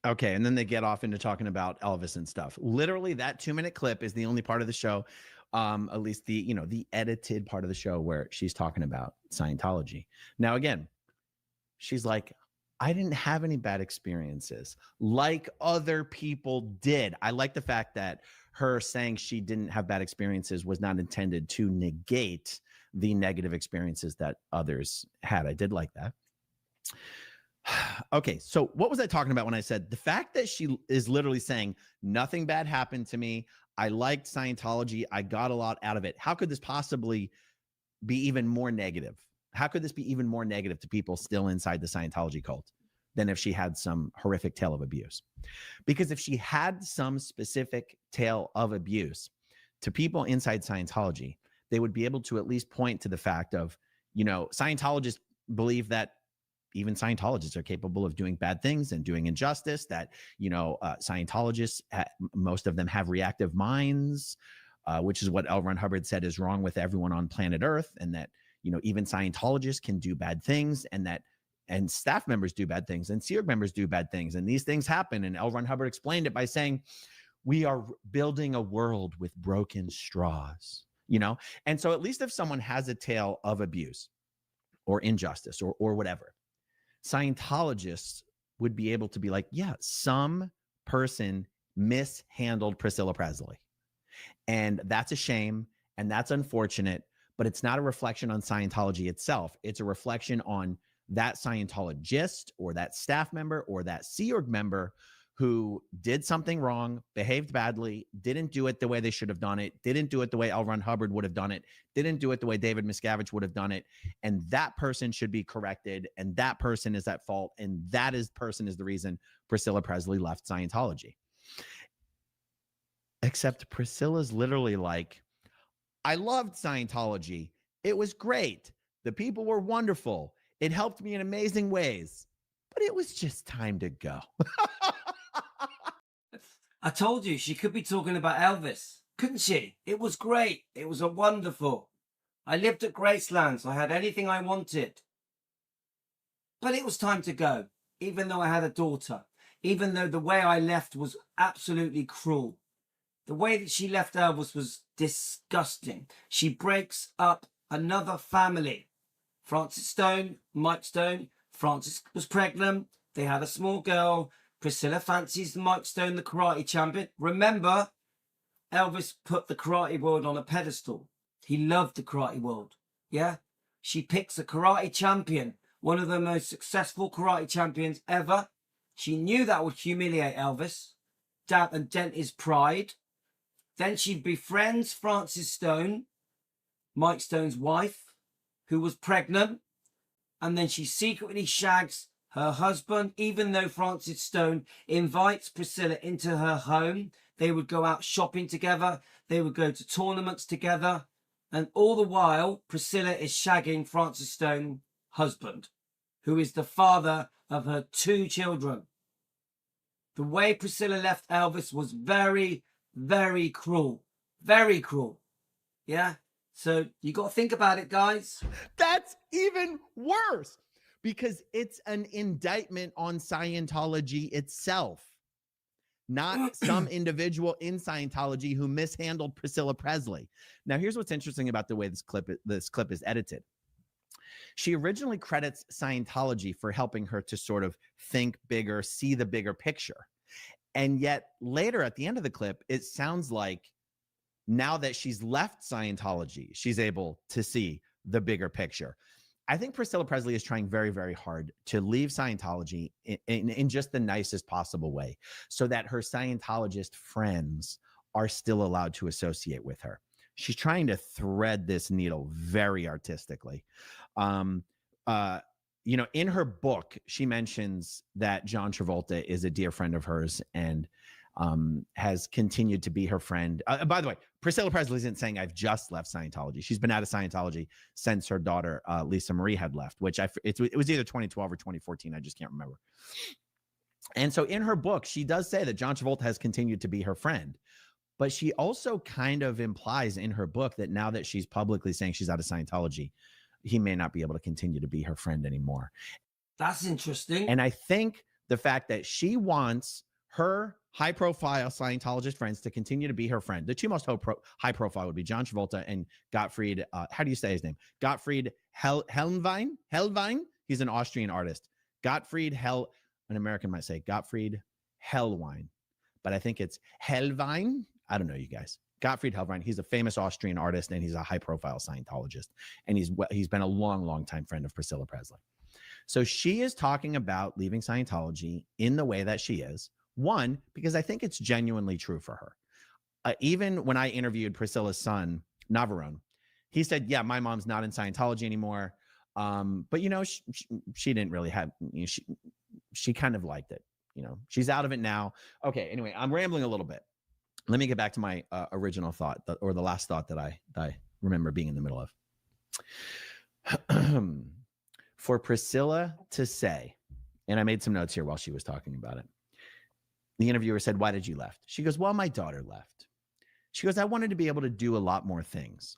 Okay, and then they get off into talking about Elvis and stuff. Literally, that 2-minute clip is the only part of the show, at least the edited part of the show where she's talking about Scientology. Now, again, she's like, I didn't have any bad experiences like other people did. I like the fact that her saying she didn't have bad experiences was not intended to negate the negative experiences that others had. I did like that. Okay, so what was I talking about when I said the fact that she is literally saying nothing bad happened to me? I liked Scientology. I got a lot out of it. How could this possibly be even more negative? How could this be even more negative to people still inside the Scientology cult than if she had some horrific tale of abuse? Because if she had some specific tale of abuse to people inside Scientology, they would be able to at least point to the fact of, Scientologists believe that even Scientologists are capable of doing bad things and doing injustice, that, Scientologists, most of them have reactive minds, which is what L. Ron Hubbard said is wrong with everyone on planet Earth. And that, even Scientologists can do bad things, and staff members do bad things, and SEERG members do bad things. And these things happen. And L. Ron Hubbard explained it by saying, we are building a world with broken straws, And so at least if someone has a tale of abuse or injustice or whatever, Scientologists would be able to be like, yeah, some person mishandled Priscilla Presley. And that's a shame. And that's unfortunate, but it's not a reflection on Scientology itself. It's a reflection on that Scientologist or that staff member or that SEERG member who did something wrong, behaved badly, didn't do it the way they should have done it, didn't do it the way L. Ron Hubbard would have done it, didn't do it the way David Miscavige would have done it. And that person should be corrected. And that person is at fault. And that person is the reason Priscilla Presley left Scientology. Except Priscilla's literally like, I loved Scientology. It was great. The people were wonderful. It helped me in amazing ways. But it was just time to go. I told you, she could be talking about Elvis, couldn't she? It was great. It was a wonderful. I lived at Gracelands. I had anything I wanted. But it was time to go, even though I had a daughter, even though the way I left was absolutely cruel. The way that she left Elvis was disgusting. She breaks up another family. Francis Stone, Mike Stone. Francis was pregnant. They had a small girl. Priscilla fancies Mike Stone, the karate champion. Remember, Elvis put the karate world on a pedestal. He loved the karate world. Yeah? She picks a karate champion, one of the most successful karate champions ever. She knew that would humiliate Elvis, and dent his pride. Then she befriends Francis Stone, Mike Stone's wife, who was pregnant, and then she secretly shags her husband, even though Francis Stone invites Priscilla into her home. They would go out shopping together. They would go to tournaments together. And all the while, Priscilla is shagging Francis Stone's husband, who is the father of her 2 children. The way Priscilla left Elvis was very, very cruel. Very cruel. Yeah? So you got to think about it, guys. That's even worse because it's an indictment on Scientology itself, not some individual in Scientology who mishandled Priscilla Presley. Now, here's what's interesting about the way this clip is edited. She originally credits Scientology for helping her to sort of think bigger, see the bigger picture. And yet later at the end of the clip, it sounds like now that she's left Scientology, she's able to see the bigger picture. I think Priscilla Presley is trying very, very hard to leave Scientology in just the nicest possible way so that her Scientologist friends are still allowed to associate with her. She's trying to thread this needle very artistically. You know, in her book, she mentions that John Travolta is a dear friend of hers and has continued to be her friend. By the way, Priscilla Presley isn't saying I've just left Scientology. She's been out of Scientology since her daughter, Lisa Marie, had left, which it was either 2012 or 2014. I just can't remember. And so in her book, she does say that John Travolta has continued to be her friend. But she also kind of implies in her book that now that she's publicly saying she's out of Scientology, he may not be able to continue to be her friend anymore. That's interesting. And I think the fact that she wants her high-profile Scientologist friends to continue to be her friend. The 2 most high-profile would be John Travolta and Gottfried. How do you say his name? Gottfried Hellwein. Hellwein. He's an Austrian artist. An American might say Gottfried Hellwein, but I think it's Hellwein. I don't know, you guys. Gottfried Hellwein. He's a famous Austrian artist and he's a high-profile Scientologist. And he's been a long, long time friend of Priscilla Presley. So she is talking about leaving Scientology in the way that she is. One, because I think it's genuinely true for her. Even when I interviewed Priscilla's son, Navarone, he said, yeah, my mom's not in Scientology anymore. But, you know, she didn't really have, you know, she kind of liked it. You know, she's out of it now. Okay, anyway, I'm rambling a little bit. Let me get back to my original thought, or the last thought that I remember being in the middle of. For Priscilla to say, and I made some notes here while she was talking about it. The interviewer said, why did you left? She goes, well, my daughter left. She goes, I wanted to be able to do a lot more things.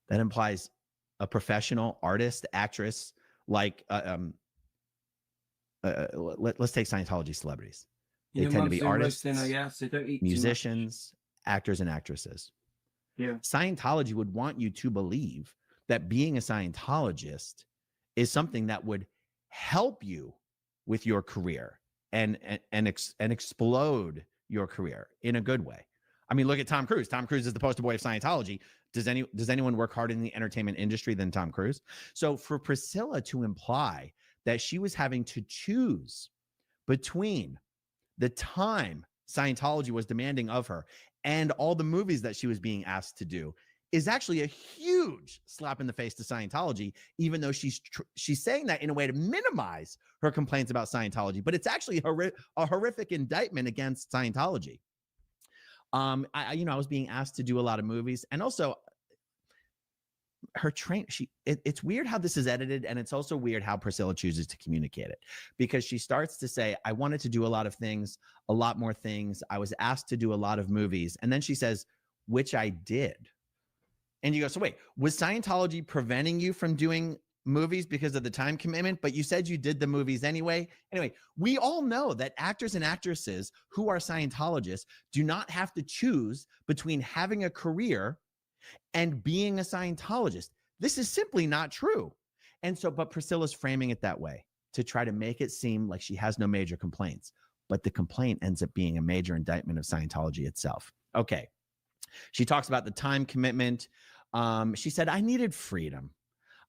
That implies a professional artist, actress, like, let's take Scientology celebrities. They tend to be artists, so don't eat musicians, actors, and actresses. Yeah. Scientology would want you to believe that being a Scientologist is something that would help you with your career and explode your career in a good way. I mean, look at Tom Cruise. Tom Cruise is the poster boy of Scientology. Does anyone work harder in the entertainment industry than Tom Cruise? So for Priscilla to imply that she was having to choose between the time Scientology was demanding of her and all the movies that she was being asked to do is actually a huge slap in the face to Scientology, even though she's saying that in a way to minimize her complaints about Scientology. But it's actually a horrific indictment against Scientology. I was being asked to do a lot of movies, and also her it's weird how this is edited, and it's also weird how Priscilla chooses to communicate it, because she starts to say, I wanted to do a lot of things, a lot more things. I was asked to do a lot of movies. And then she says, which I did. And you go, so wait, was Scientology preventing you from doing movies because of the time commitment, but you said you did the movies anyway? Anyway, we all know that actors and actresses who are Scientologists do not have to choose between having a career and being a Scientologist. This is simply not true. And so, but Priscilla's framing it that way to try to make it seem like she has no major complaints, but the complaint ends up being a major indictment of Scientology itself. Okay. She talks about the time commitment. She said, I needed freedom.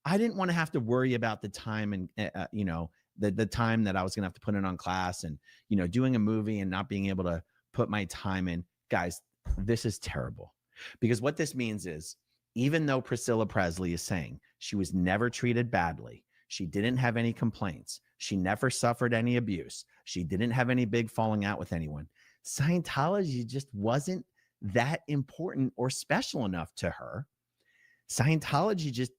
I didn't want to have to worry about the time and, the time that I was going to have to put in on class and, doing a movie and not being able to put my time in. Guys, this is terrible, because what this means is even though Priscilla Presley is saying she was never treated badly, she didn't have any complaints, she never suffered any abuse, she didn't have any big falling out with anyone, Scientology just wasn't that important or special enough to her. Scientology just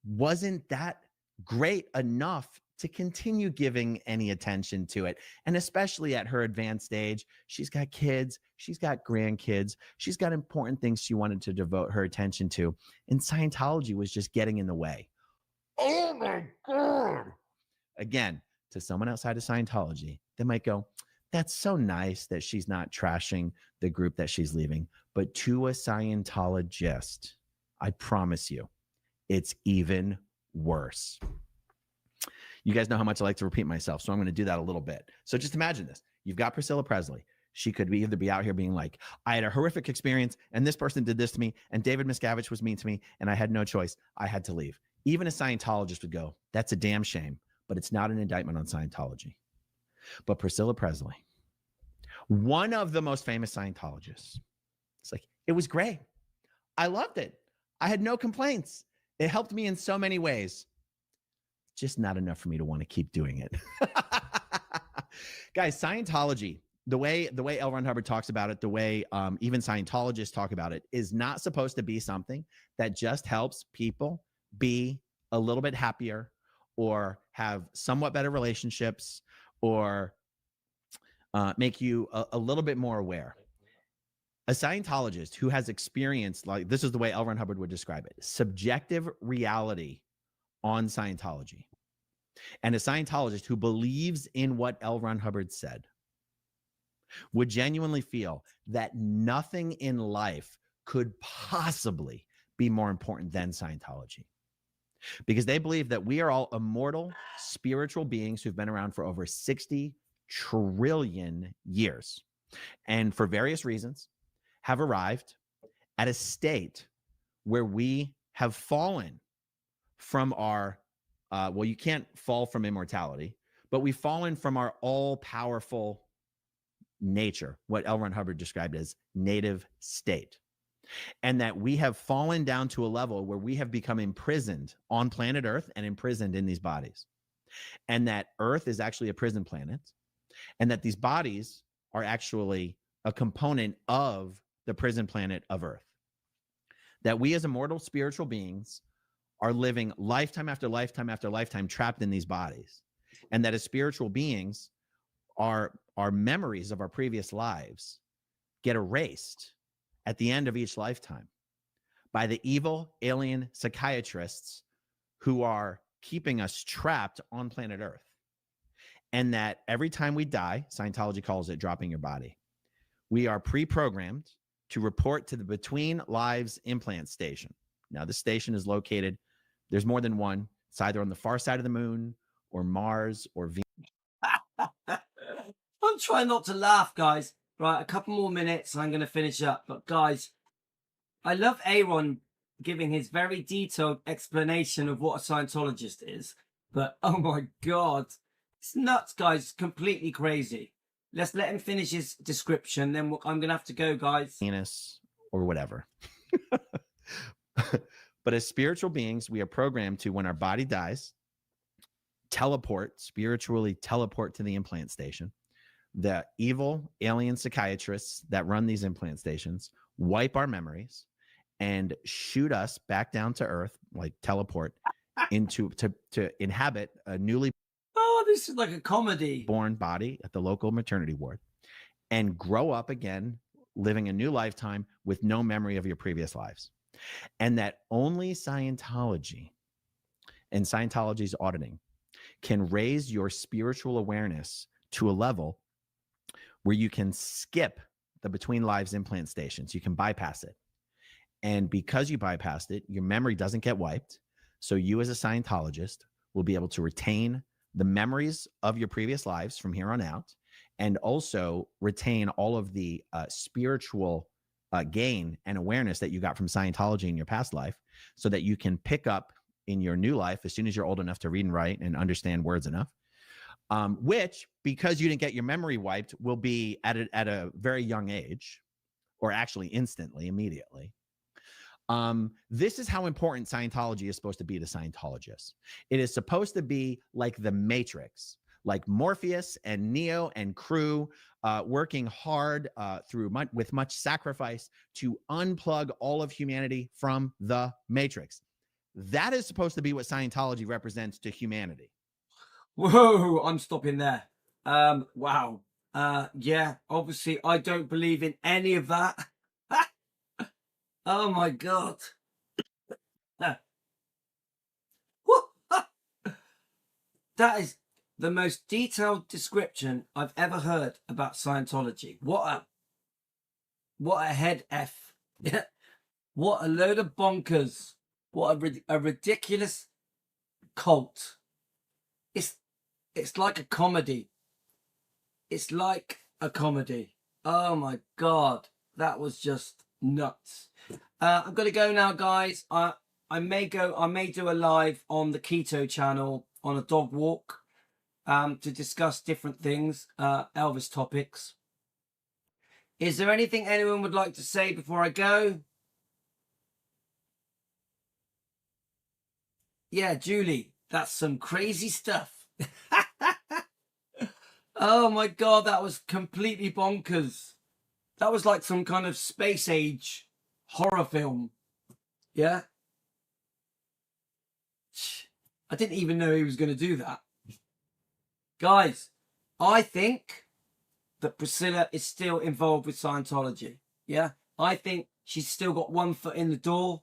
wasn't that great enough to continue giving any attention to it. And especially at her advanced age, she's got kids, she's got grandkids, she's got important things she wanted to devote her attention to. And Scientology was just getting in the way. Oh my God. Again, to someone outside of Scientology, they might go, that's so nice that she's not trashing the group that she's leaving. But to a Scientologist, I promise you, it's even worse. You guys know how much I like to repeat myself, so I'm going to do that a little bit. So just imagine this. You've got Priscilla Presley. She could either be out here being like, I had a horrific experience, and this person did this to me, and David Miscavige was mean to me, and I had no choice. I had to leave. Even a Scientologist would go, that's a damn shame, but it's not an indictment on Scientology. But Priscilla Presley, one of the most famous Scientologists, it's like, it was great. I loved it. I had no complaints. It helped me in so many ways. Just not enough for me to want to keep doing it. Guys, Scientology, the way L. Ron Hubbard talks about it, the way even Scientologists talk about it, is not supposed to be something that just helps people be a little bit happier or have somewhat better relationships or make you a little bit more aware. A Scientologist who has experienced, like this is the way L. Ron Hubbard would describe it, subjective reality on Scientology, and a Scientologist who believes in what L. Ron Hubbard said would genuinely feel that nothing in life could possibly be more important than Scientology, because they believe that we are all immortal spiritual beings who've been around for over 60 trillion years, and for various reasons have arrived at a state where we have fallen from our, well, you can't fall from immortality, but we've fallen from our all-powerful nature, what L. Ron Hubbard described as native state. And that we have fallen down to a level where we have become imprisoned on planet Earth and imprisoned in these bodies. And that Earth is actually a prison planet. And that these bodies are actually a component of the prison planet of Earth. That we as immortal spiritual beings are living lifetime after lifetime after lifetime trapped in these bodies. And that as spiritual beings, our memories of our previous lives get erased at the end of each lifetime by the evil alien psychiatrists who are keeping us trapped on planet Earth. And that every time we die, Scientology calls it dropping your body, we are pre-programmed to report to the Between Lives implant station. Now, this station is located, there's more than one. It's either on the far side of the moon or Mars or Venus. I'm trying not to laugh, guys. Right, a couple more minutes and I'm going to finish up. But guys, I love Aaron giving his very detailed explanation of what a Scientologist is. But oh my God, it's nuts, guys. Completely crazy. Let's let him finish his description. Then I'm going to have to go, guys. Venus or whatever. But as spiritual beings, we are programmed to, when our body dies, spiritually teleport to the implant station. The evil alien psychiatrists that run these implant stations wipe our memories and shoot us back down to Earth, like teleport into to inhabit a newly This is like a comedy. born body at the local maternity ward and grow up again, living a new lifetime with no memory of your previous lives. And that only Scientology and Scientology's auditing can raise your spiritual awareness to a level where you can skip the Between Lives implant stations. You can bypass it. And because you bypassed it, your memory doesn't get wiped. So you as a Scientologist will be able to retain the memories of your previous lives from here on out, and also retain all of the spiritual gain and awareness that you got from Scientology in your past life, so that you can pick up in your new life as soon as you're old enough to read and write and understand words enough, which, because you didn't get your memory wiped, will be at a very young age, or actually instantly, immediately. This is how important Scientology is supposed to be to Scientologists. It is supposed to be like the Matrix, like Morpheus and Neo and crew, working hard with much sacrifice to unplug all of humanity from the Matrix. That is supposed to be what Scientology represents to humanity. Whoa, I'm stopping there. Wow. Yeah, obviously I don't believe in any of that. Oh my God. That is the most detailed description I've ever heard about Scientology. What a head F. Yeah. What a load of bonkers. What a ridiculous cult. It's like a comedy. It's like a comedy. Oh my God. That was just nuts. I'm going to go now, guys. I may do a live on the Keto channel on a dog walk to discuss different things, Elvis topics. Is there anything anyone would like to say before I go? Yeah, Julie, that's some crazy stuff. Oh my God, that was completely bonkers. That was like some kind of space age horror film. Yeah. I didn't even know he was going to do that. Guys, I think that Priscilla is still involved with Scientology. Yeah. I think she's still got one foot in the door.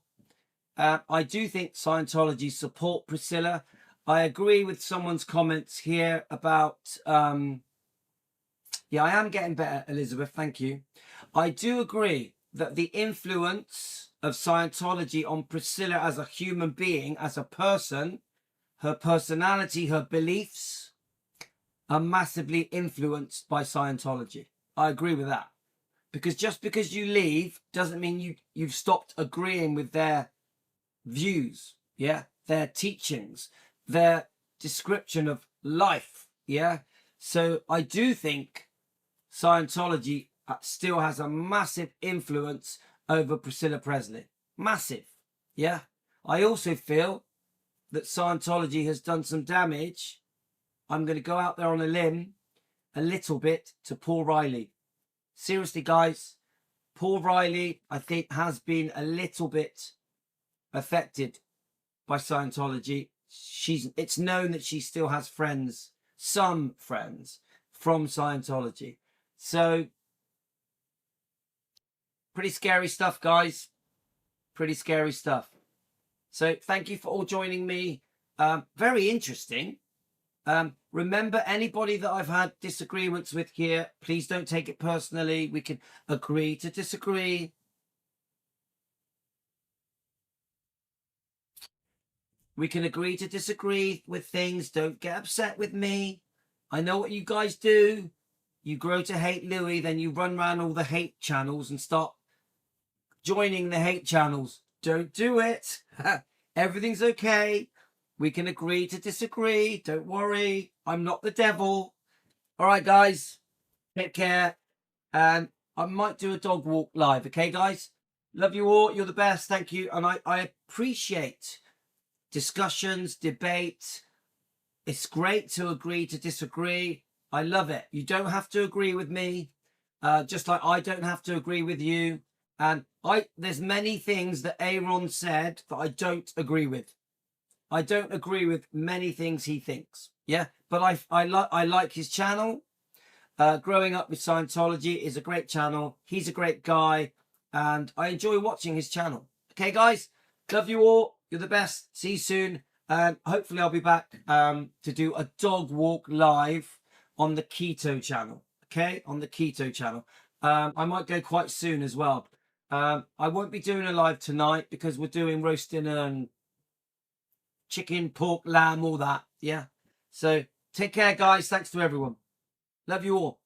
I do think Scientology support Priscilla. I agree with someone's comments here about... yeah, I am getting better, Elizabeth. Thank you. I do agree that the influence of Scientology on Priscilla as a human being, as a person, her personality, her beliefs are massively influenced by Scientology. I agree with that. Because just because you leave doesn't mean you've stopped agreeing with their views, yeah, their teachings, their description of life, yeah. So I do think Scientology still has a massive influence over Priscilla Presley. Massive, yeah. I also feel that Scientology has done some damage. I'm going to go out there on a limb a little bit to Paul Riley. Seriously, guys, Paul Riley, I think, has been a little bit affected by Scientology. It's known that she still has friends, some friends from Scientology. So, pretty scary stuff, guys. Pretty scary stuff. So, thank you for all joining me. Very interesting. Remember, anybody that I've had disagreements with here, please don't take it personally. We can agree to disagree. We can agree to disagree with things. Don't get upset with me. I know what you guys do. You grow to hate Louis, then you run around all the hate channels and start joining the hate channels. Don't do it. Everything's okay. We can agree to disagree. Don't worry. I'm not the devil. All right, guys. Take care. And I might do a dog walk live. Okay, guys? Love you all. You're the best. Thank you. And I appreciate discussions, debate. It's great to agree to disagree. I love it. You don't have to agree with me, just like I don't have to agree with you. And there's many things that Aaron said that I don't agree with. I don't agree with many things he thinks. Yeah, but I like his channel. Growing Up with Scientology is a great channel. He's a great guy, and I enjoy watching his channel. Okay, guys, love you all. You're the best. See you soon. And hopefully I'll be back to do a dog walk live on the Keto channel. Okay, on the Keto channel. I might go quite soon as well. I won't be doing a live tonight because we're doing roast dinner and chicken, pork, lamb, all that. Yeah. So take care, guys. Thanks to everyone. Love you all.